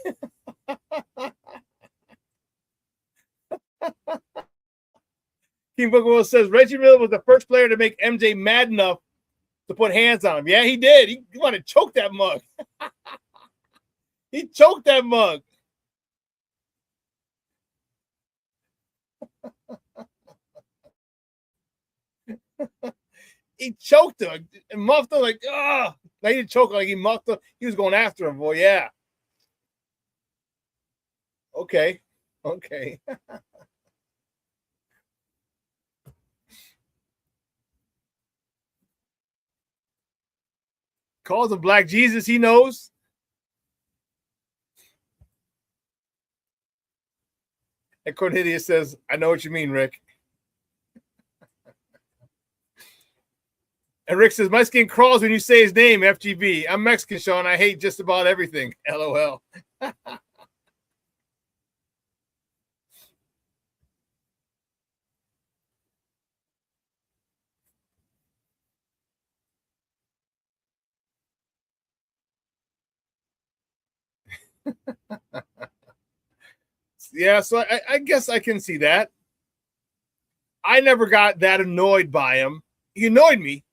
Speaker 4: King Booker says Reggie Miller was the first player to make MJ mad enough to put hands on him. Yeah, he did. He wanted to choke that mug. He choked that mug. He choked him and muffed him like, ah. He didn't choke like he muffed him. He was going after him, boy. Yeah. Okay. Calls him Black Jesus. He knows. And Cornelius says, I know what you mean, Rick. And Rick says, my skin crawls when you say his name, FGB. I'm Mexican, Shawn. I hate just about everything. LOL. Yeah, so I guess I can see that. I never got that annoyed by him. He annoyed me.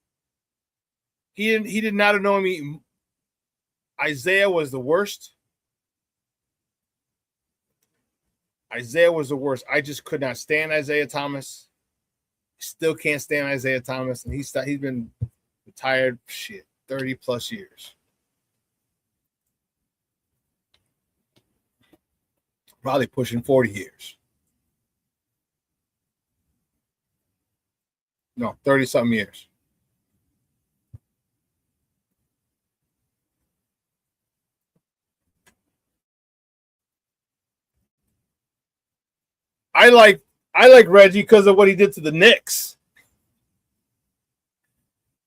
Speaker 4: He did not annoy me. Isaiah was the worst. Isaiah was the worst. I just could not stand Isaiah Thomas. Still can't stand Isaiah Thomas, and he's been retired 30 plus years. Probably pushing 40 years. No, 30-something years. I like Reggie because of what he did to the Knicks.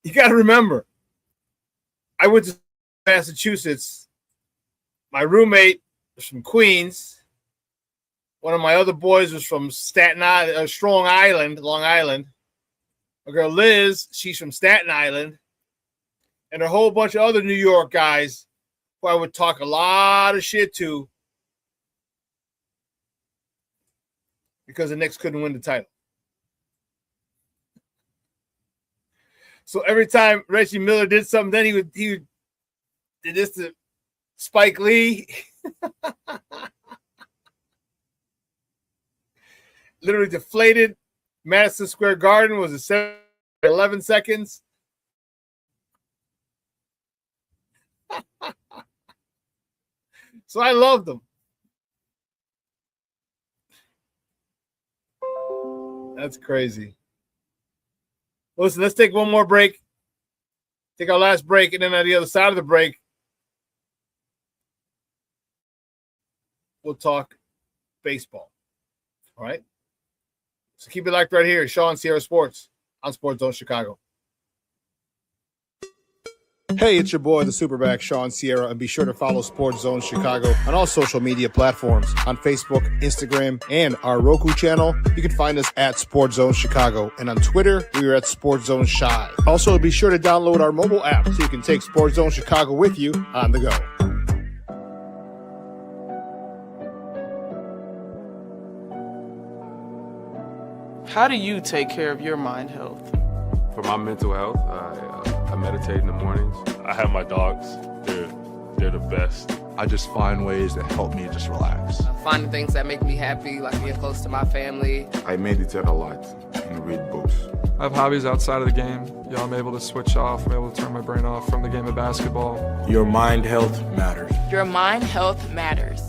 Speaker 4: You got to remember, I went to Massachusetts. My roommate was from Queens. One of my other boys was from Staten Island, Strong Island, Long Island. My girl Liz, she's from Staten Island. And a whole bunch of other New York guys who I would talk a lot of shit to because the Knicks couldn't win the title. So every time Reggie Miller did something, then he would did this to Spike Lee. Literally deflated Madison Square Garden. Was it 11 seconds? So I loved them. That's crazy. Listen, let's take one more break. Take our last break, and then on the other side of the break, we'll talk baseball. All right? So keep it locked right here. Shawn Sierra Sports on Sports Zone Chicago.
Speaker 13: Hey, it's your boy, the SuperBack, Shawn Sierra, and be sure to follow Sports Zone Chicago on all social media platforms, on Facebook, Instagram, and our Roku channel. You can find us at Sports Zone Chicago, and on Twitter, we are at Sports Zone Shy. Also, be sure to download our mobile app so you can take Sports Zone Chicago with you on the go.
Speaker 14: How do you take care of your mind health?
Speaker 15: For my mental health, I meditate in the mornings.
Speaker 11: I have my dogs. They're the best.
Speaker 16: I just find ways that help me just relax.
Speaker 17: Finding things that make me happy, like being close to my family.
Speaker 18: I meditate a lot and read books.
Speaker 19: I have hobbies outside of the game. I'm able to switch off. I'm able to turn my brain off from the game of basketball.
Speaker 18: Your mind health matters.
Speaker 17: Your mind health matters.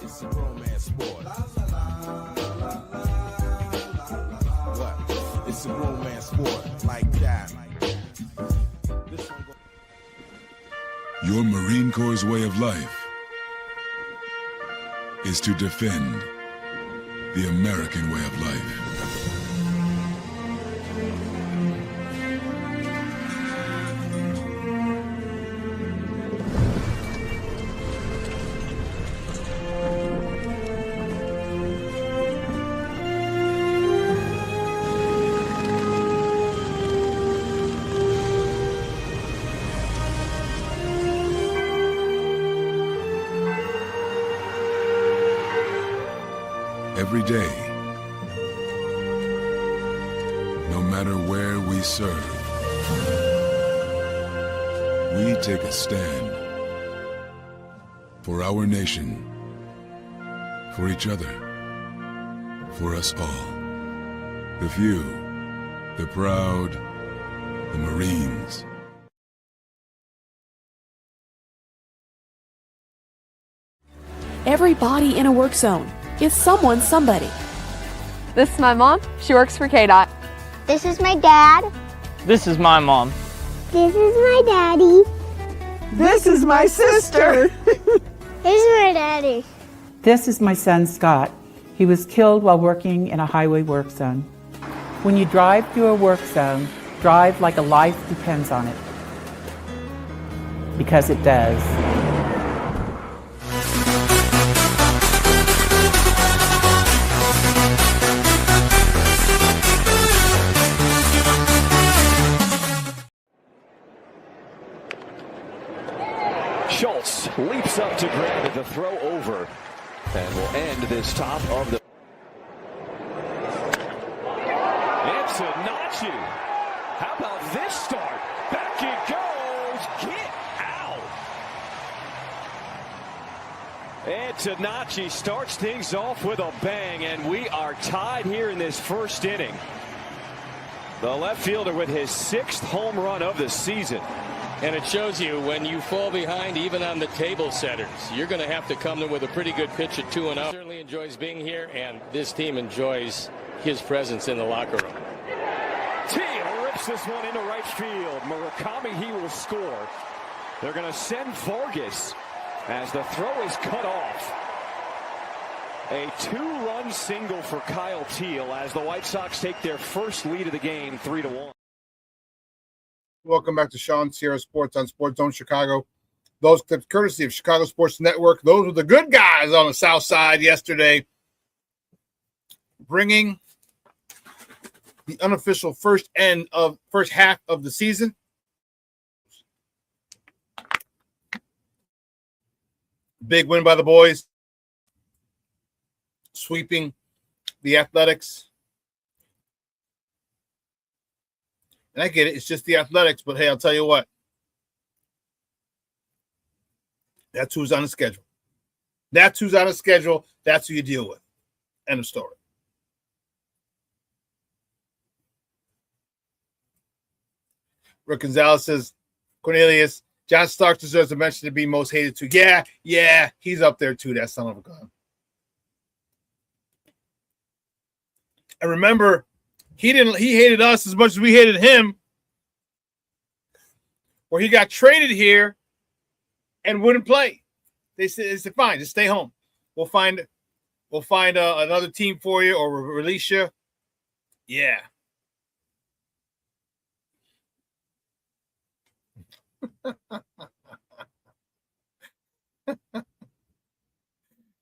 Speaker 12: It's a romance sport. What? It's a romance sport like that.
Speaker 20: Your Marine Corps' way of life is to defend the American way of life. Every day, no matter where we serve, we take a stand for our nation, for each other, for us all. The few, the proud, the Marines.
Speaker 21: Everybody in a work zone is someone somebody.
Speaker 10: This is my mom. She works for KDOT.
Speaker 22: This is my dad.
Speaker 23: This is my mom.
Speaker 22: This is my daddy.
Speaker 24: This is my sister.
Speaker 22: This is my daddy.
Speaker 25: This is my son, Scott. He was killed while working in a highway work zone.
Speaker 24: When you drive through a work zone, drive like a life depends on it. Because it does.
Speaker 2: Schultz leaps up to grab it, the throw over, and will end this top of the. It's a Nachi. How about this start? Back it goes. Get out. And Tanachi starts things off with a bang, and we are tied here in this first inning. The left fielder with his 6th home run of the season.
Speaker 1: And it shows you when you fall behind, even on the table setters, you're going to have to come in with a pretty good pitch at 2-0. Certainly enjoys being here, and this team enjoys his presence in the locker room.
Speaker 2: Teal rips this one into right field. Murakami, he will score. They're going to send Vargas as the throw is cut off. A 2-run single for Kyle Teal as the White Sox take their first lead of the game, 3-1.
Speaker 4: Welcome back to ShawnSierraSports on Sports Zone Chicago. Those clips courtesy of Chicago Sports Network. Those were the good guys on the South Side yesterday, bringing the unofficial first half of the season. Big win by the boys, sweeping the Athletics. And I get it. It's just the Athletics. But, hey, I'll tell you what. That's who's on the schedule. That's who's on the schedule. That's who you deal with. End of story. Rick Gonzalez says, Cornelius, John Starks deserves a mention to be most hated too. Yeah, he's up there too, that son of a gun. And remember, he hated us as much as we hated him. Where he got traded here and wouldn't play. They said, fine, just stay home. We'll find another team for you or release you. Yeah.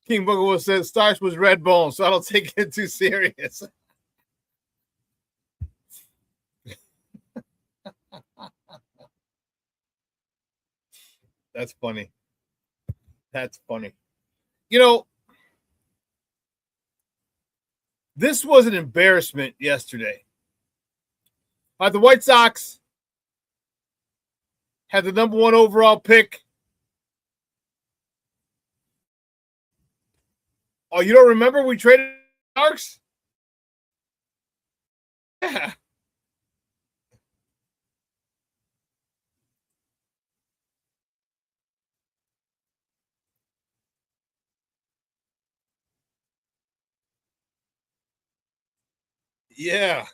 Speaker 4: King Booger says Starks was red bone, so I don't take it too serious. That's funny. That's funny. You know, this was an embarrassment yesterday. The White Sox had the number 1 overall pick. Oh, you don't remember we traded Starks? Yeah. Yeah.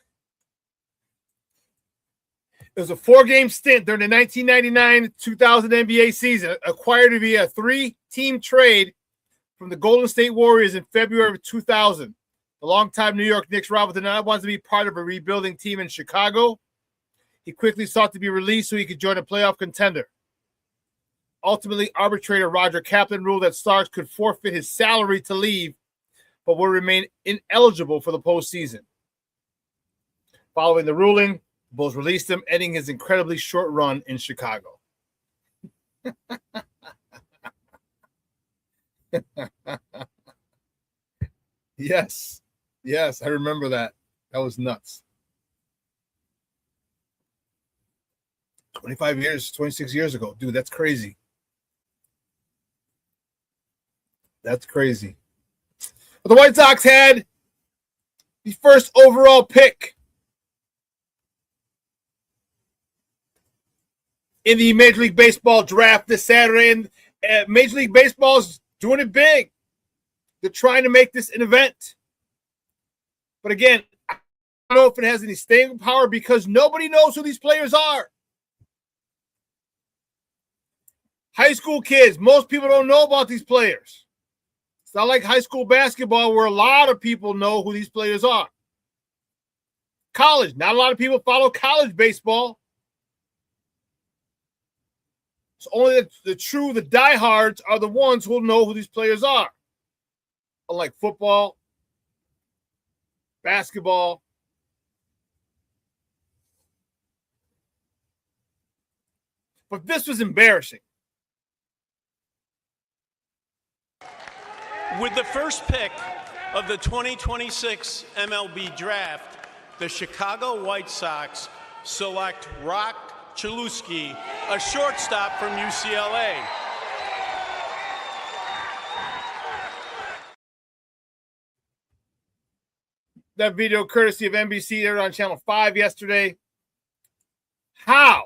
Speaker 4: It was a 4-game stint during the 1999-2000 NBA season, acquired via a 3-team trade from the Golden State Warriors in February of 2000. The longtime New York Knicks rival did not want to be part of a rebuilding team in Chicago. He quickly sought to be released so he could join a playoff contender. Ultimately, arbitrator Roger Kaplan ruled that Starks could forfeit his salary to leave, but would remain ineligible for the postseason. Following the ruling, the Bulls released him, ending his incredibly short run in Chicago. Yes, I remember that. That was nuts. 26 years ago. Dude, that's crazy. That's crazy. But the White Sox had the first overall pick in the Major League Baseball draft this Saturday, and Major League Baseball is doing it big. They're trying to make this an event. But again, I don't know if it has any staying power because nobody knows who these players are. High school kids, most people don't know about these players. It's not like high school basketball where a lot of people know who these players are. College. Not a lot of people follow college baseball. So only the diehards are the ones who will know who these players are. Unlike football, basketball. But this was embarrassing.
Speaker 5: With the first pick of the 2026 MLB Draft, the Chicago White Sox select Rock Chalewski, a shortstop from UCLA.
Speaker 4: That video courtesy of NBC aired on Channel 5 yesterday. How?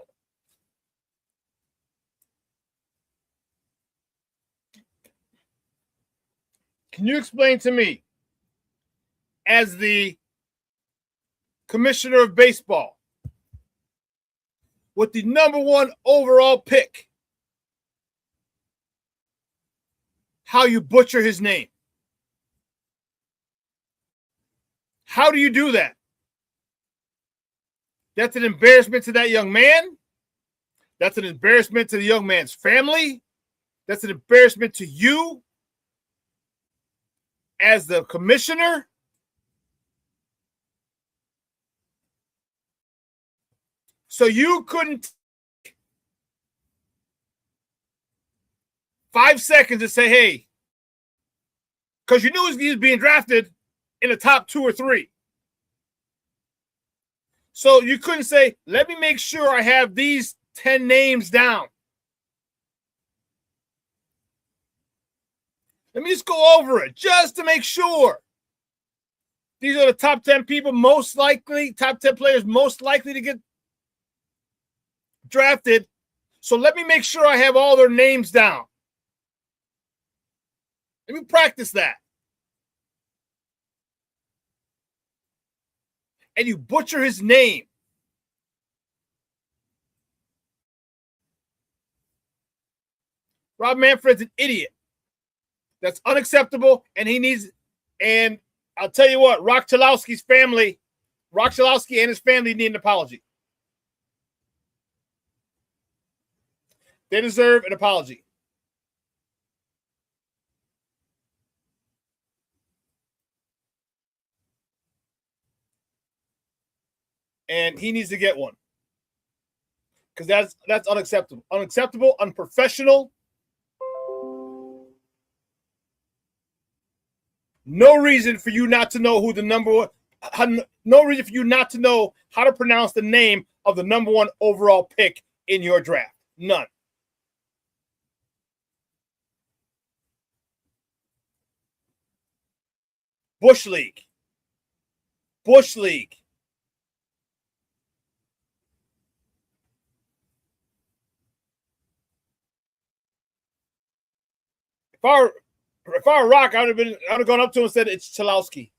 Speaker 4: Can you explain to me, as the commissioner of baseball, with the #1 overall pick, how you butcher his name? How do you do that? That's an embarrassment to that young man. That's an embarrassment to the young man's family. That's an embarrassment to you as the commissioner. So you couldn't take 5 seconds to say, hey, because you knew he was being drafted in the top 2 or 3. So you couldn't say, let me make sure I have these 10 names down. Let me just go over it just to make sure. These are the top 10 people most likely, top 10 players most likely to get drafted. So let me make sure I have all their names down. Let me practice that. And you butcher his name. Rob Manfred's an idiot. That's unacceptable, and he needs, and I'll tell you what, Rock Chalewski's family, Rock Chalewski and his family need an apology. They deserve an apology. And he needs to get one. Because that's unacceptable. Unacceptable, unprofessional. No reason for you not to know who the no reason for you not to know how to pronounce the name of the #1 overall pick in your draft. None. Bush League. Bush League. If I were Rock, I would have gone up to him and said, it's Chalewski.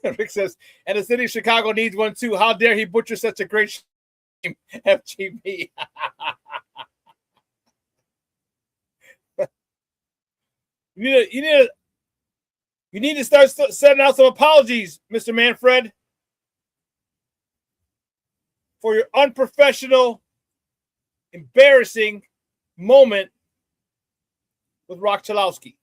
Speaker 4: Rick says, and the city of Chicago needs one too. How dare he butcher such a great name, FGB. You need to start sending out some apologies, Mr. Manfred, for your unprofessional, embarrassing moment with Rock Chalewski.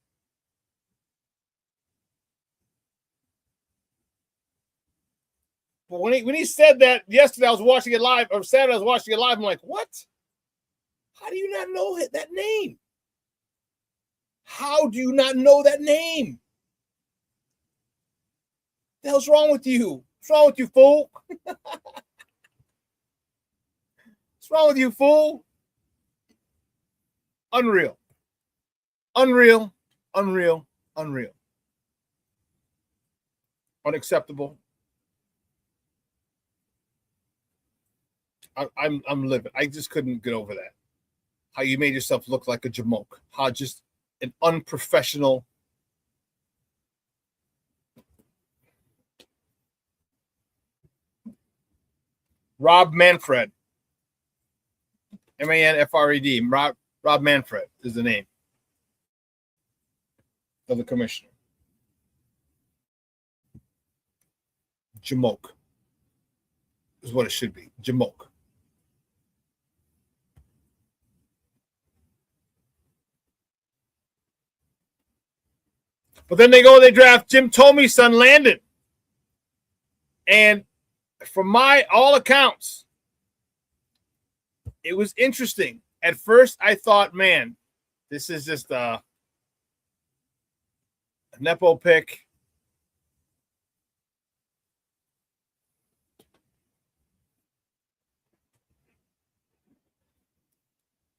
Speaker 4: But when he said that yesterday, I was watching it live, or Saturday I was watching it live, I'm like, what? How do you not know that name? How do you not know that name? What the hell's wrong with you? What's wrong with you, fool? What's wrong with you, fool? Unreal. Unreal. Unreal. Unreal. Unacceptable. I'm livid. I just couldn't get over that. How you made yourself look like a jamoke. How just an unprofessional. Rob Manfred. Manfred. Rob Manfred is the name of the commissioner. Jamoke is what it should be. Jamoke. But then they draft Jim Tomey's son, Landon. And from all accounts, it was interesting. At first, I thought, man, this is just a Nepo pick.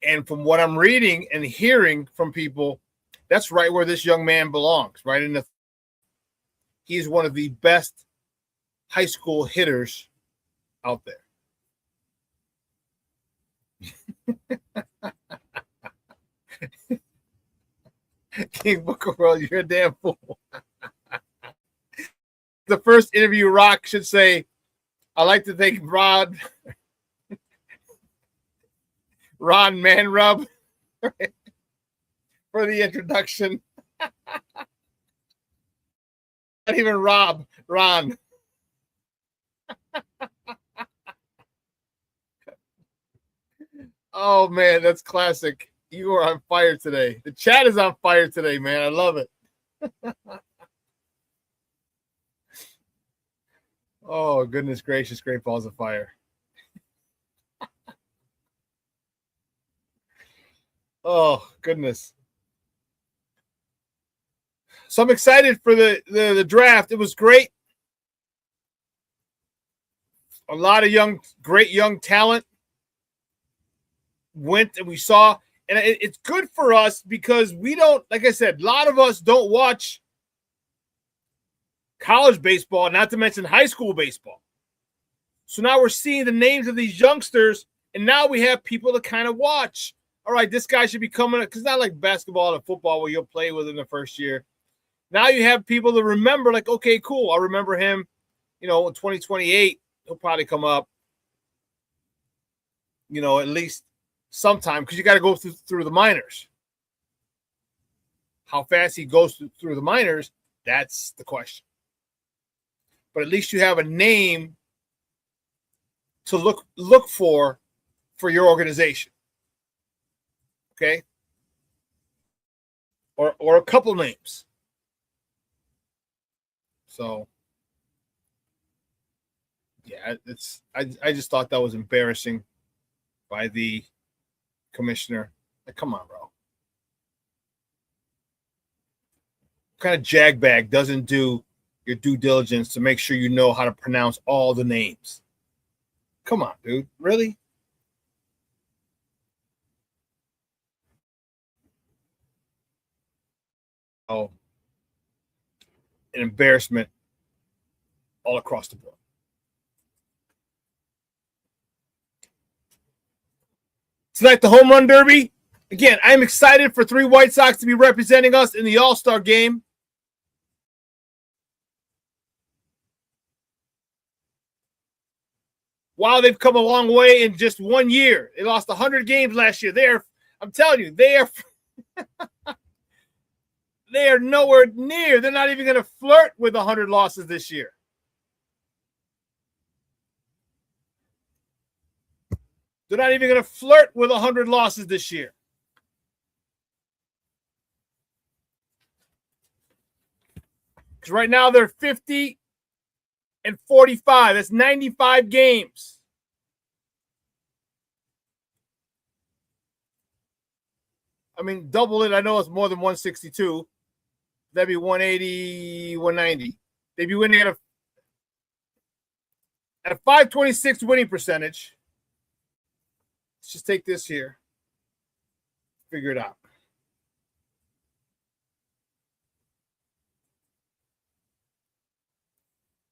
Speaker 4: And from what I'm reading and hearing from people, that's right where this young man belongs, right in the. He's one of the best high school hitters out there. King Booker World, you're a damn fool. The first interview, Rock should say, I'd like to thank Ron Manrub for the introduction. Not even Rob, Ron. Oh, man, that's classic. You are on fire today. The chat is on fire today, man. I love it. Oh, goodness gracious, great balls of fire. Oh, goodness. So I'm excited for the draft. It was great. A lot of great young talent went, and we saw, and it's good for us because we don't, like I said, a lot of us don't watch college baseball, not to mention high school baseball. So now we're seeing the names of these youngsters, and now we have people to kind of watch. All right, this guy should be coming, because it's not like basketball and football where you'll play with in the first year. Now you have people to remember, like, okay, cool. I'll remember him, in 2028. He'll probably come up, at least sometime, because you got to go through the minors. How fast he goes through the minors, that's the question. But at least you have a name to look for your organization. Okay? Or a couple names. So yeah, I just thought that was embarrassing by the commissioner. Like, come on, bro. What kind of jagbag doesn't do your due diligence to make sure you know how to pronounce all the names? Come on, dude. Really? Oh, an embarrassment all across the board. Tonight, the home run derby. Again, I'm excited for 3 White Sox to be representing us in the All-Star game. Wow, they've come a long way in just 1 year. They lost 100 games last year. I'm telling you, they are they are nowhere near. They're not even going to flirt with 100 losses this year. They're not even going to flirt with 100 losses this year. Because right now they're 50 and 45. That's 95 games. I mean, double it. I know it's more than 162. That'd be 180, 190. They'd be winning at a 526 winning percentage. Let's just take this here. Figure it out.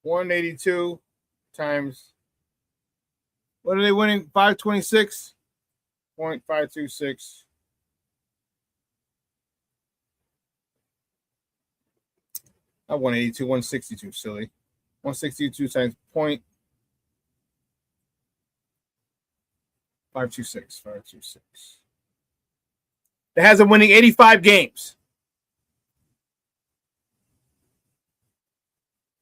Speaker 4: $182 times. What are they winning? 526.526. Not 182, 162, silly. 162 times point. 526. That has them winning 85 games.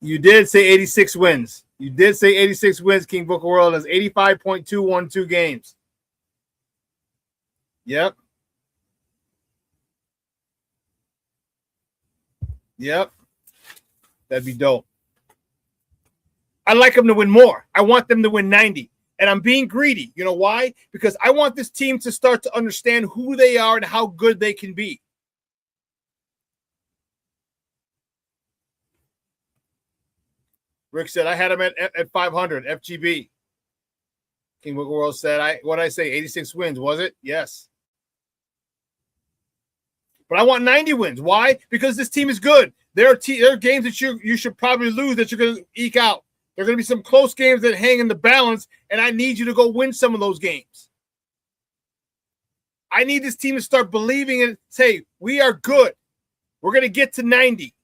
Speaker 4: You did say 86 wins. You did say 86 wins. King Book of World has 85.212 games. Yep. That'd be dope. I'd like them to win more. I want them to win 90. And I'm being greedy. You know why? Because I want this team to start to understand who they are and how good they can be. Rick said, I had him at 500, FGB. King Book of World said, what did I say? 86 wins, was it? Yes. But I want 90 wins. Why? Because this team is good. There are games that you should probably lose that you're going to eke out. There are going to be some close games that hang in the balance, and I need you to go win some of those games. I need this team to start believing and say, we are good. We're going to get to 90.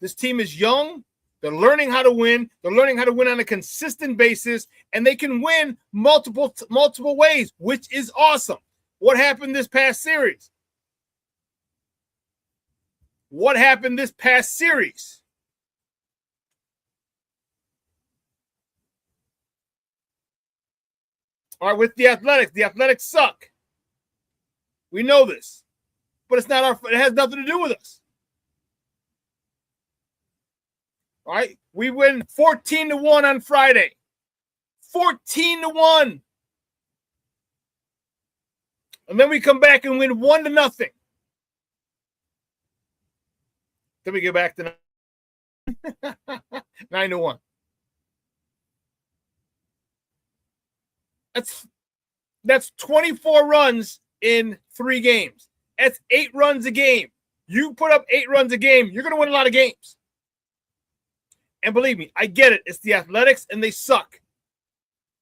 Speaker 4: This team is young. They're learning how to win. They're learning how to win on a consistent basis, and they can win multiple ways, which is awesome. What happened this past series? All right, with the Athletics suck. We know this, but it has nothing to do with us. All right, we win 14-1 on Friday. 14-1. And then we come back and win 1-0. Then we get back to 9-1. That's 24 runs in 3 games. That's 8 runs a game. You put up 8 runs a game, you're going to win a lot of games. And believe me, I get it. It's the Athletics, and they suck.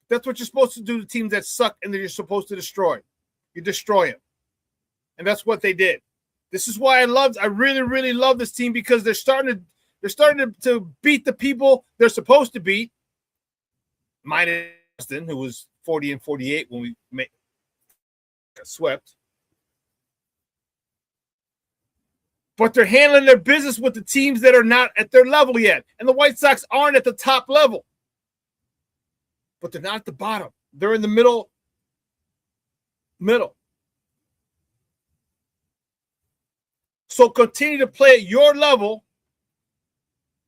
Speaker 4: That's what you're supposed to do to teams that suck and that you're supposed to destroy. You destroy them. And that's what they did. This is why I really, really love this team, because they're starting to beat the people they're supposed to beat. Minus Boston, who was 40-48 when we got swept. But they're handling their business with the teams that are not at their level yet. And the White Sox aren't at the top level. But they're not at the bottom. They're in the middle. So continue to play at your level.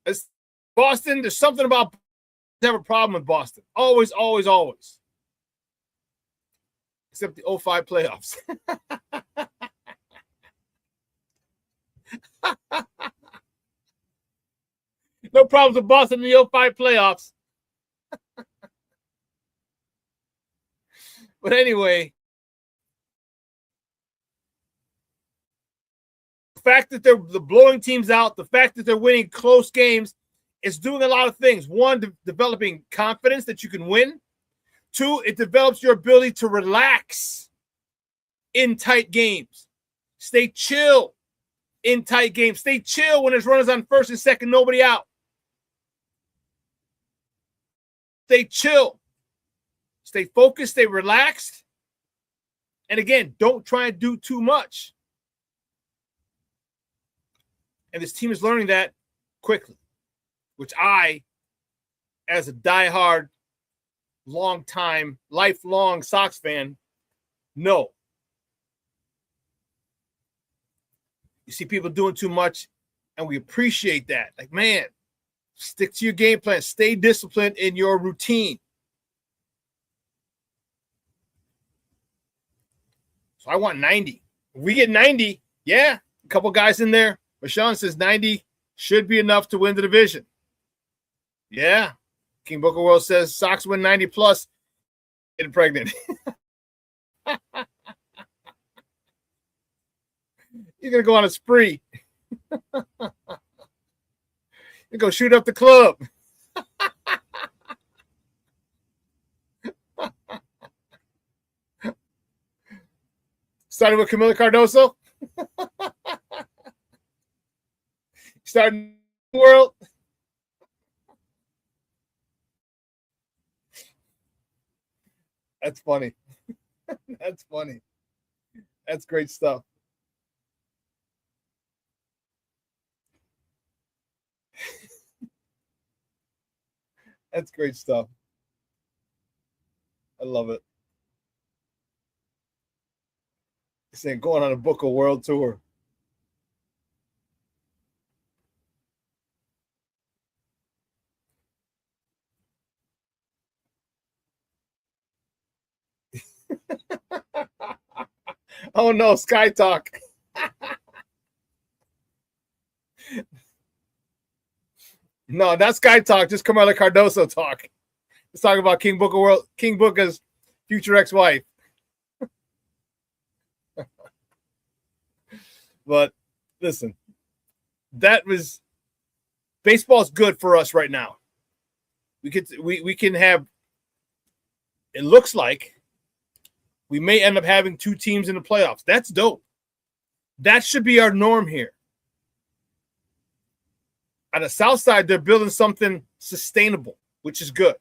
Speaker 4: As Boston, there's something about have a problem with Boston. Always. Except the 05 playoffs. No problems with Boston in the 05 playoffs. But anyway, the fact that they're blowing teams out, the fact that they're winning close games is doing a lot of things. 1, developing confidence that you can win. 2, it develops your ability to relax in tight games. Stay chill in tight games. Stay chill when there's runners on first and second, nobody out. Stay chill. Stay focused. Stay relaxed. And again, don't try and do too much. And this team is learning that quickly, which I, as a diehard, lifelong Sox fan, know. You see people doing too much, and we appreciate that. Like, man, stick to your game plan. Stay disciplined in your routine. So I want 90. If we get 90, yeah, a couple guys in there. But Shawn says 90 should be enough to win the division. Yeah. King Book of World says Sox win 90 plus, get pregnant. You're going to go on a spree. You go shoot up the club. Started with Camila Cardoso. Starting the world. That's funny. That's funny. That's great stuff. That's great stuff. I love it. He's saying going on a Book of World Tour. Oh no, Sky Talk. No, not Sky Talk, just Carmela Cardoso talk. Let's talk about King Booker's future ex-wife. But listen, baseball's good for us right now. We can have, it looks like we may end up having 2 teams in the playoffs. That's dope. That should be our norm here. On the South Side, they're building something sustainable, which is good.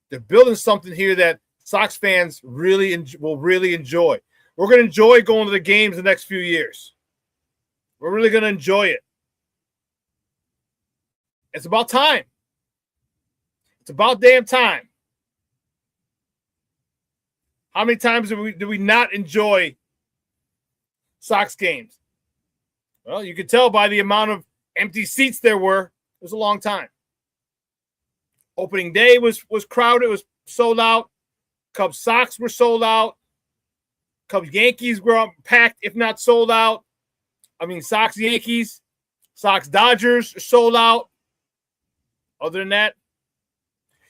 Speaker 4: They're building something here that Sox fans will really enjoy. We're going to enjoy going to the games the next few years. We're really going to enjoy it. It's about time. It's about damn time. How many times do we not enjoy Sox games? Well, you could tell by the amount of empty seats there were. It was a long time. Opening day was crowded. It was sold out. Cubs Sox were sold out. Cubs Yankees were packed, if not sold out. I mean, Sox Yankees, Sox Dodgers are sold out. Other than that,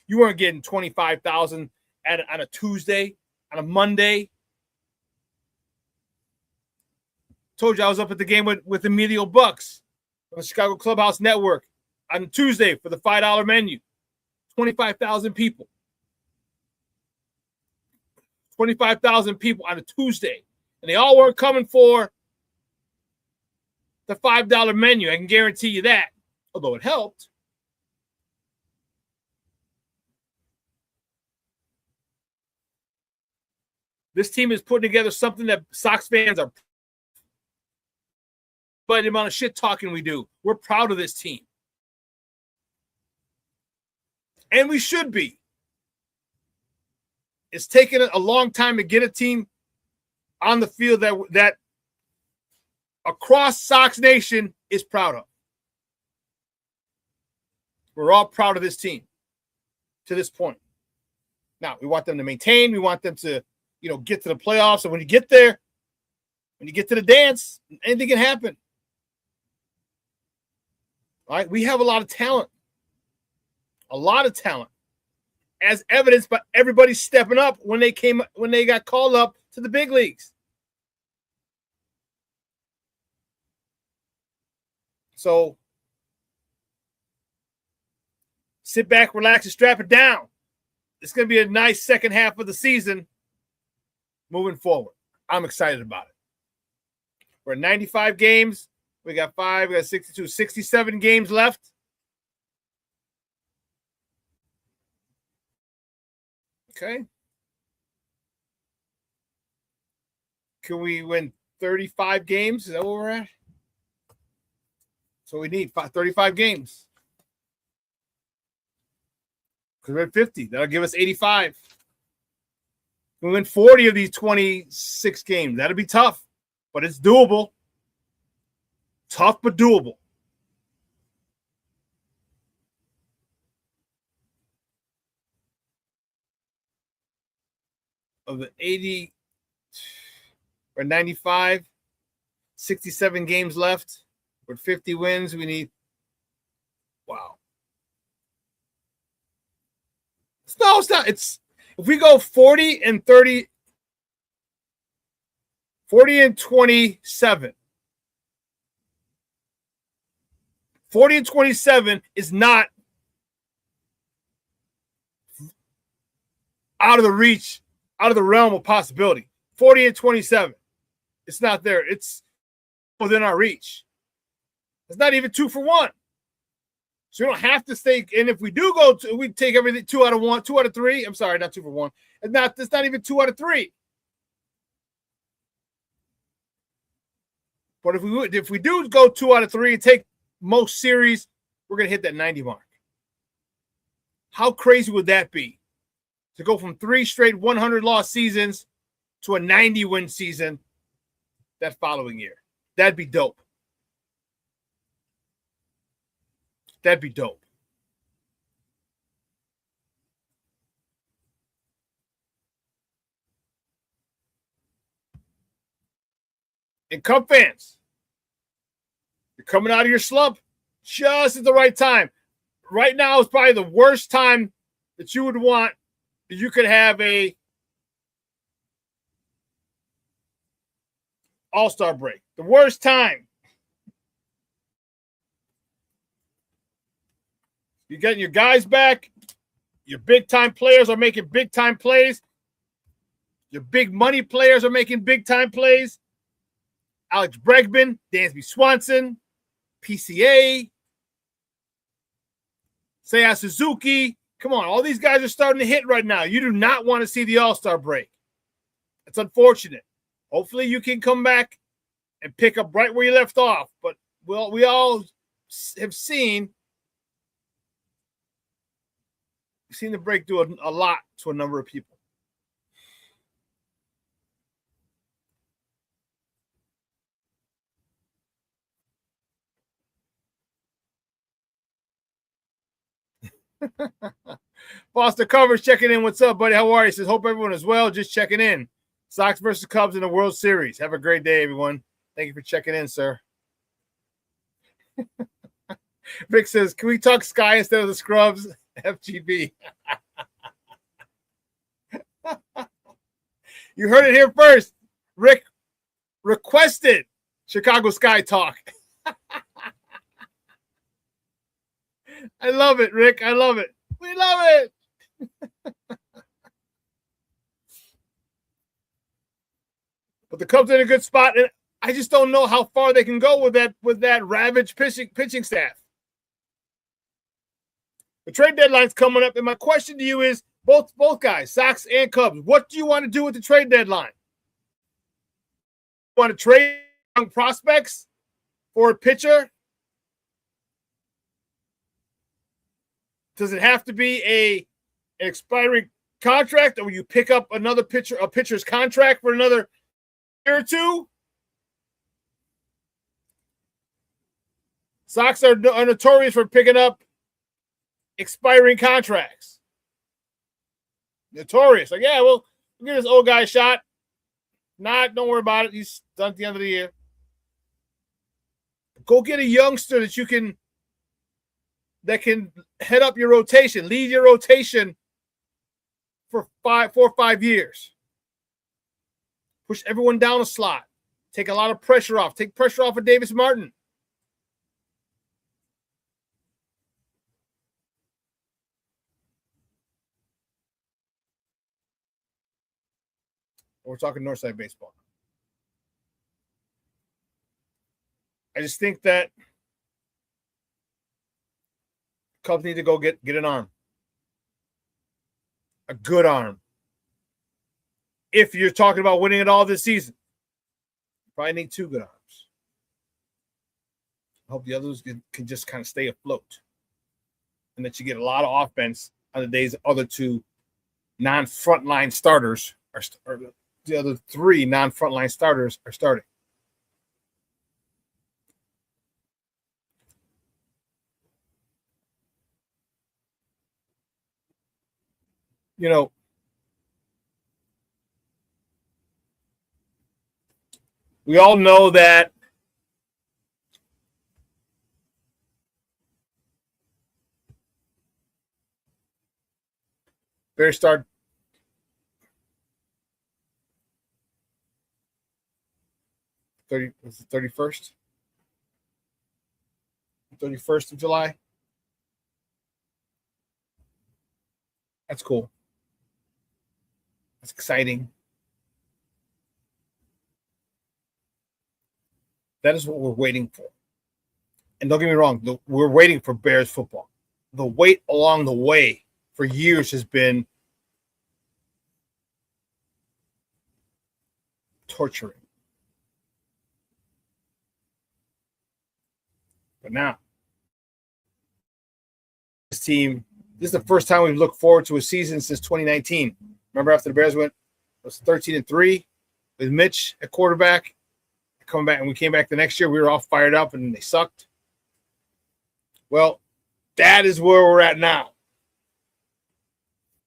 Speaker 4: you weren't getting 25,000 on a Tuesday, on a Monday. Told you I was up at the game with Emilio Bucks on the Chicago Clubhouse Network on Tuesday for the $5 menu. 25,000 people. 25,000 people on a Tuesday. And they all weren't coming for the $5 menu. I can guarantee you that. Although it helped. This team is putting together something that Sox fans are. By the amount of shit talking we do, we're proud of this team. And we should be. It's taken a long time to get a team on the field that across Sox Nation is proud of. We're all proud of this team to this point. Now, we want them to maintain. We want them to, get to the playoffs. And when you get there, when you get to the dance, anything can happen. All right? We have a lot of talent. A lot of talent. As evidenced by everybody stepping up when they got called up to the big leagues. So sit back, relax, and strap it down. It's going to be a nice second half of the season moving forward. I'm excited about it. We're at 95 games. We got 62, 67 games left. Okay. Can we win 35 games? Is that where we're at? So we need 35 games. Because we're at 50. That'll give us 85. We win 40 of these 26 games. That'll be tough, but it's doable. Tough, but doable. Of the 80 or 95, 67 games left. With 50 wins, we need. Wow. No, it's not. It's if we go 40 and 30, 40 and 27. 40 and 27 is not out of the reach, out of the realm of possibility. 40 and 27. It's not there. It's within our reach. It's not even 2 for 1. So we don't have to stay. And if we do go, we take everything 2 out of 1, 2 out of 3. I'm sorry, not 2 for 1. It's not even 2 out of 3. But if we do go 2 out of 3 and take most series, we're gonna hit that 90 mark. How crazy would that be? To go from 3 straight 100-loss seasons to a 90-win season that following year. That'd be dope. That'd be dope. And Cub fans, you're coming out of your slump just at the right time. Right now is probably the worst time that you would want that you could have a All-Star break. The worst time. You're getting your guys back. Your big-time players are making big-time plays. Your big money players are making big-time plays. Alex Bregman, Dansby Swanson, PCA, Seiya Suzuki. Come on, all these guys are starting to hit right now. You do not want to see the All-Star break. It's unfortunate. Hopefully you can come back and pick up right where you left off. But we all have seen the break do a lot to a number of people. Foster Covers checking in. What's up, buddy? How are you? He says, hope everyone is well. Just checking in. Sox versus Cubs in the World Series. Have a great day, everyone. Thank you for checking in, sir. Vic says, can we talk Sky instead of the Scrubs? FGB. You heard it here first. Rick requested Chicago Sky talk. I love it, Rick. I love it. We love it. But the Cubs are in a good spot, and I just don't know how far they can go with that ravaged pitching staff. The trade deadline's coming up, and my question to you is, both guys, Sox and Cubs, what do you want to do with the trade deadline? You want to trade young prospects for a pitcher? Does it have to be an expiring contract, or will you pick up a pitcher's contract for another year or two? Sox are notorious for picking up expiring contracts. Notorious. Like, yeah, we'll give this old guy a shot. Don't worry about it. He's done at the end of the year. Go get a youngster that can head up your rotation, lead your rotation for 4 or 5 years. Push everyone down a slot. Take a lot of pressure off. Take pressure off of Davis Martin. We're talking Northside baseball. I just think that Cubs need to go get an arm. A good arm. If you're talking about winning it all this season, you probably need 2 good arms. I hope the others can just kind of stay afloat. And that you get a lot of offense on the days the other 2 non-frontline starters or the other 3 non-frontline starters are starting. You know, we all know that Bears start was the 31st? 31st of July. That's cool. That's exciting. That is what we're waiting for. And don't get me wrong, we're waiting for Bears football. The wait along the way for years has been torturing. But now, this team, this is the first time we've looked forward to a season since 2019. Remember after the Bears it was 13-3 with Mitch at quarterback, coming back, and we came back the next year, we were all fired up and they sucked. Well, that is where we're at now.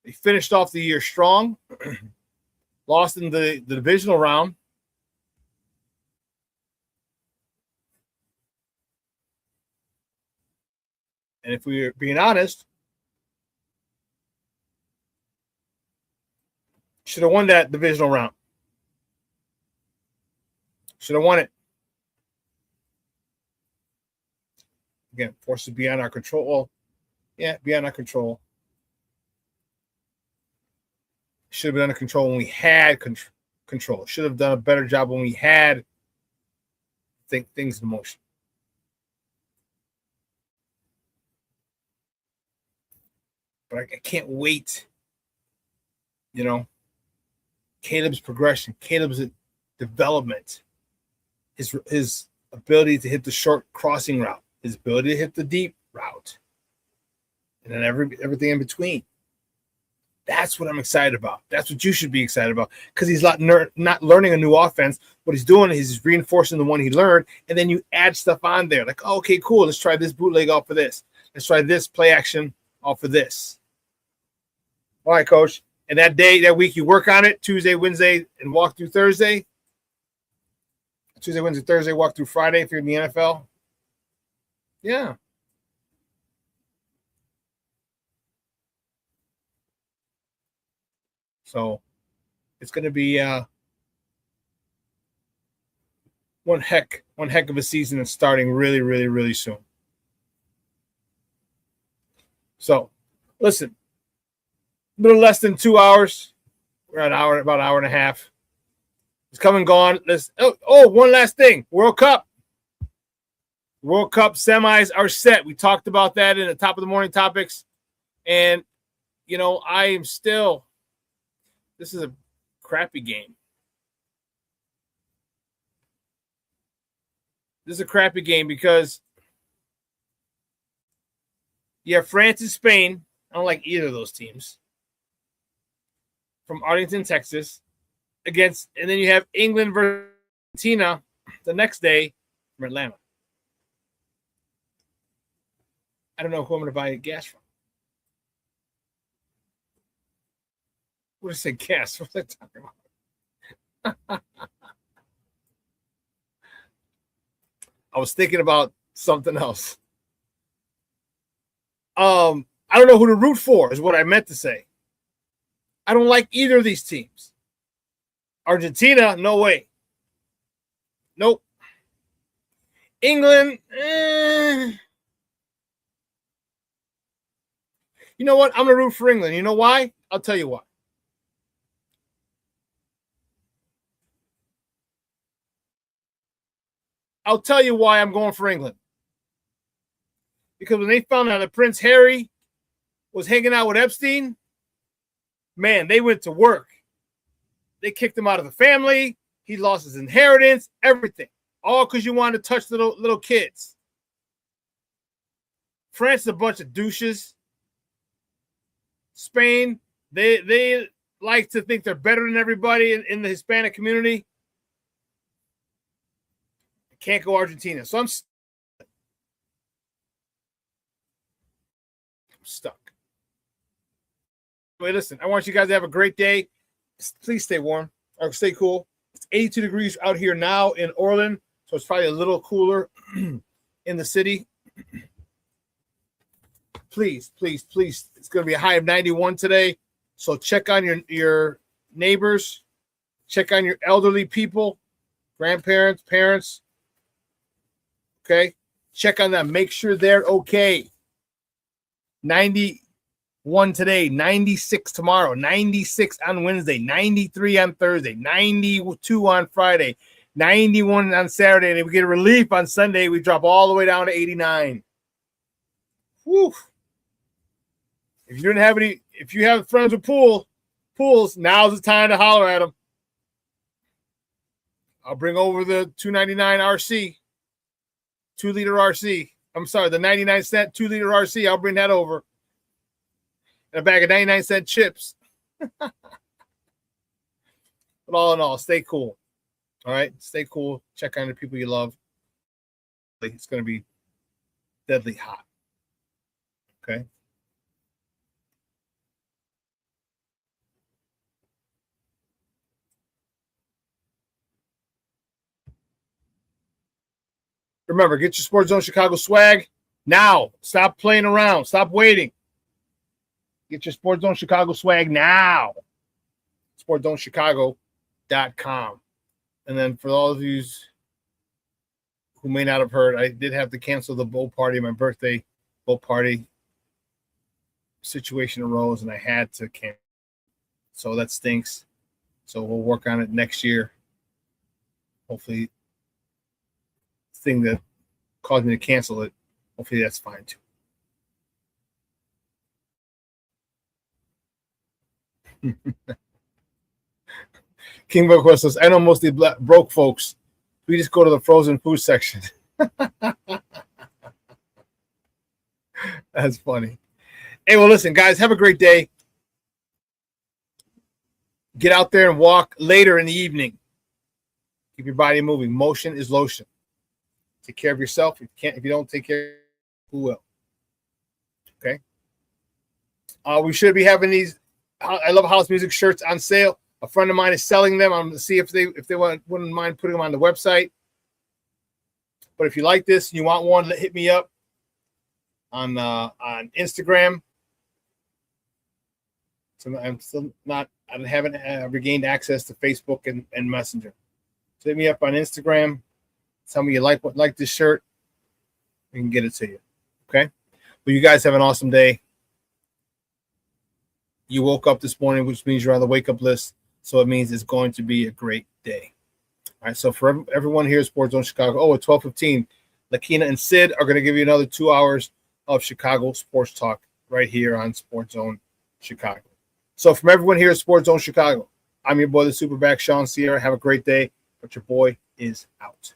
Speaker 4: They finished off the year strong, lost in the divisional round. And if we're being honest, should have won that divisional round. Should have won it. Again, forces beyond our control. Well, yeah, beyond our control. Should have been under control when we had control. Should have done a better job when we had things in motion. But I can't wait. You know, Caleb's progression, Caleb's development, his ability to hit the short crossing route, his ability to hit the deep route, and then everything in between. That's what I'm excited about. That's what you should be excited about, because he's not learning a new offense. What he's doing is he's reinforcing the one he learned, and then you add stuff on there. Like, oh, okay, cool. Let's try this bootleg off of this. Let's try this play action off of this. All right, Coach. And that week, you work on it Tuesday, Wednesday, and walk through Thursday. Tuesday, Wednesday, Thursday, walk through Friday if you're in the NFL. Yeah. So it's going to be one heck of a season that's starting really, really, really soon. So, listen, a little less than 2 hours. We're at about an hour and a half. It's come and gone. One last thing. World Cup. World Cup semis are set. We talked about that in the top of the morning topics. And, you know, I am still – this is a crappy game. This is a crappy game because you have France and Spain. I don't like either of those teams. From Arlington, Texas, and then you have England versus Argentina the next day from Atlanta. I don't know who I'm going to buy gas from. What did I say, gas? What was I talking about? I was thinking about something else. I don't know who to root for is what I meant to say. I don't like either of these teams. Argentina, no way. Nope. England, You know what? I'm going to root for England. You know why? I'll tell you why. I'll tell you why I'm going for England. Because when they found out that Prince Harry was hanging out with Epstein, man, they went to work. They kicked him out of the family. He lost his inheritance, everything. All because you wanted to touch little kids. France is a bunch of douches. Spain, they like to think they're better than everybody in the Hispanic community. Can't go Argentina. So I'm stuck. Wait, listen, I want you guys to have a great day. Please stay warm or stay cool. It's 82 degrees out here now in Orland, so it's probably a little cooler in the city. Please, please, please. It's going to be a high of 91 today. So check on your neighbors. Check on your elderly people, grandparents, parents. Okay? Check on them. Make sure they're okay. 91 today, 96 tomorrow, 96 on Wednesday, 93 on Thursday, 92 on Friday, 91 on Saturday, and if we get a relief on Sunday, we drop all the way down to 89. Whew. If you have friends with pools, now's the time to holler at them. I'll bring over the $2.99 RC, 2-liter RC. I'm sorry, the 99-cent 2-liter RC. I'll bring that over. And a bag of 99-cent chips. But all in all, stay cool. All right? Stay cool. Check on the people you love. It's going to be deadly hot. Okay? Remember, get your Sports Zone Chicago swag now. Stop playing around. Stop waiting. Get your Sports Zone Chicago swag now. SportsZoneChicago.com. And then for all of you who may not have heard, I did have to cancel the boat party. My birthday boat party situation arose, and I had to cancel. So that stinks. So we'll work on it next year. Hopefully, thing that caused me to cancel it, hopefully that's fine too. King Buck says, I know mostly broke folks. We just go to the frozen food section. That's funny. Hey, well, listen, guys, have a great day. Get out there and walk later in the evening. Keep your body moving. Motion is lotion. Take care of yourself. If you don't take care, who will? Okay. We should be having these I Love House Music shirts on sale. A friend of mine is selling them. I'm going to see if they wouldn't mind putting them on the website. But if you like this and you want one, hit me up on Instagram. So I'm still not. I haven't regained access to Facebook and Messenger. So hit me up on Instagram. Tell me you like this shirt. We can get it to you. Okay? Well, you guys have an awesome day. You woke up this morning, which means you're on the wake-up list. So it means it's going to be a great day. All right, so for everyone here at Sports Zone Chicago, at 12:15, Lakina and Sid are going to give you another 2 hours of Chicago sports talk right here on Sports Zone Chicago. So from everyone here at Sports Zone Chicago, I'm your boy, the SuperBack, Shawn Sierra. Have a great day, but your boy is out.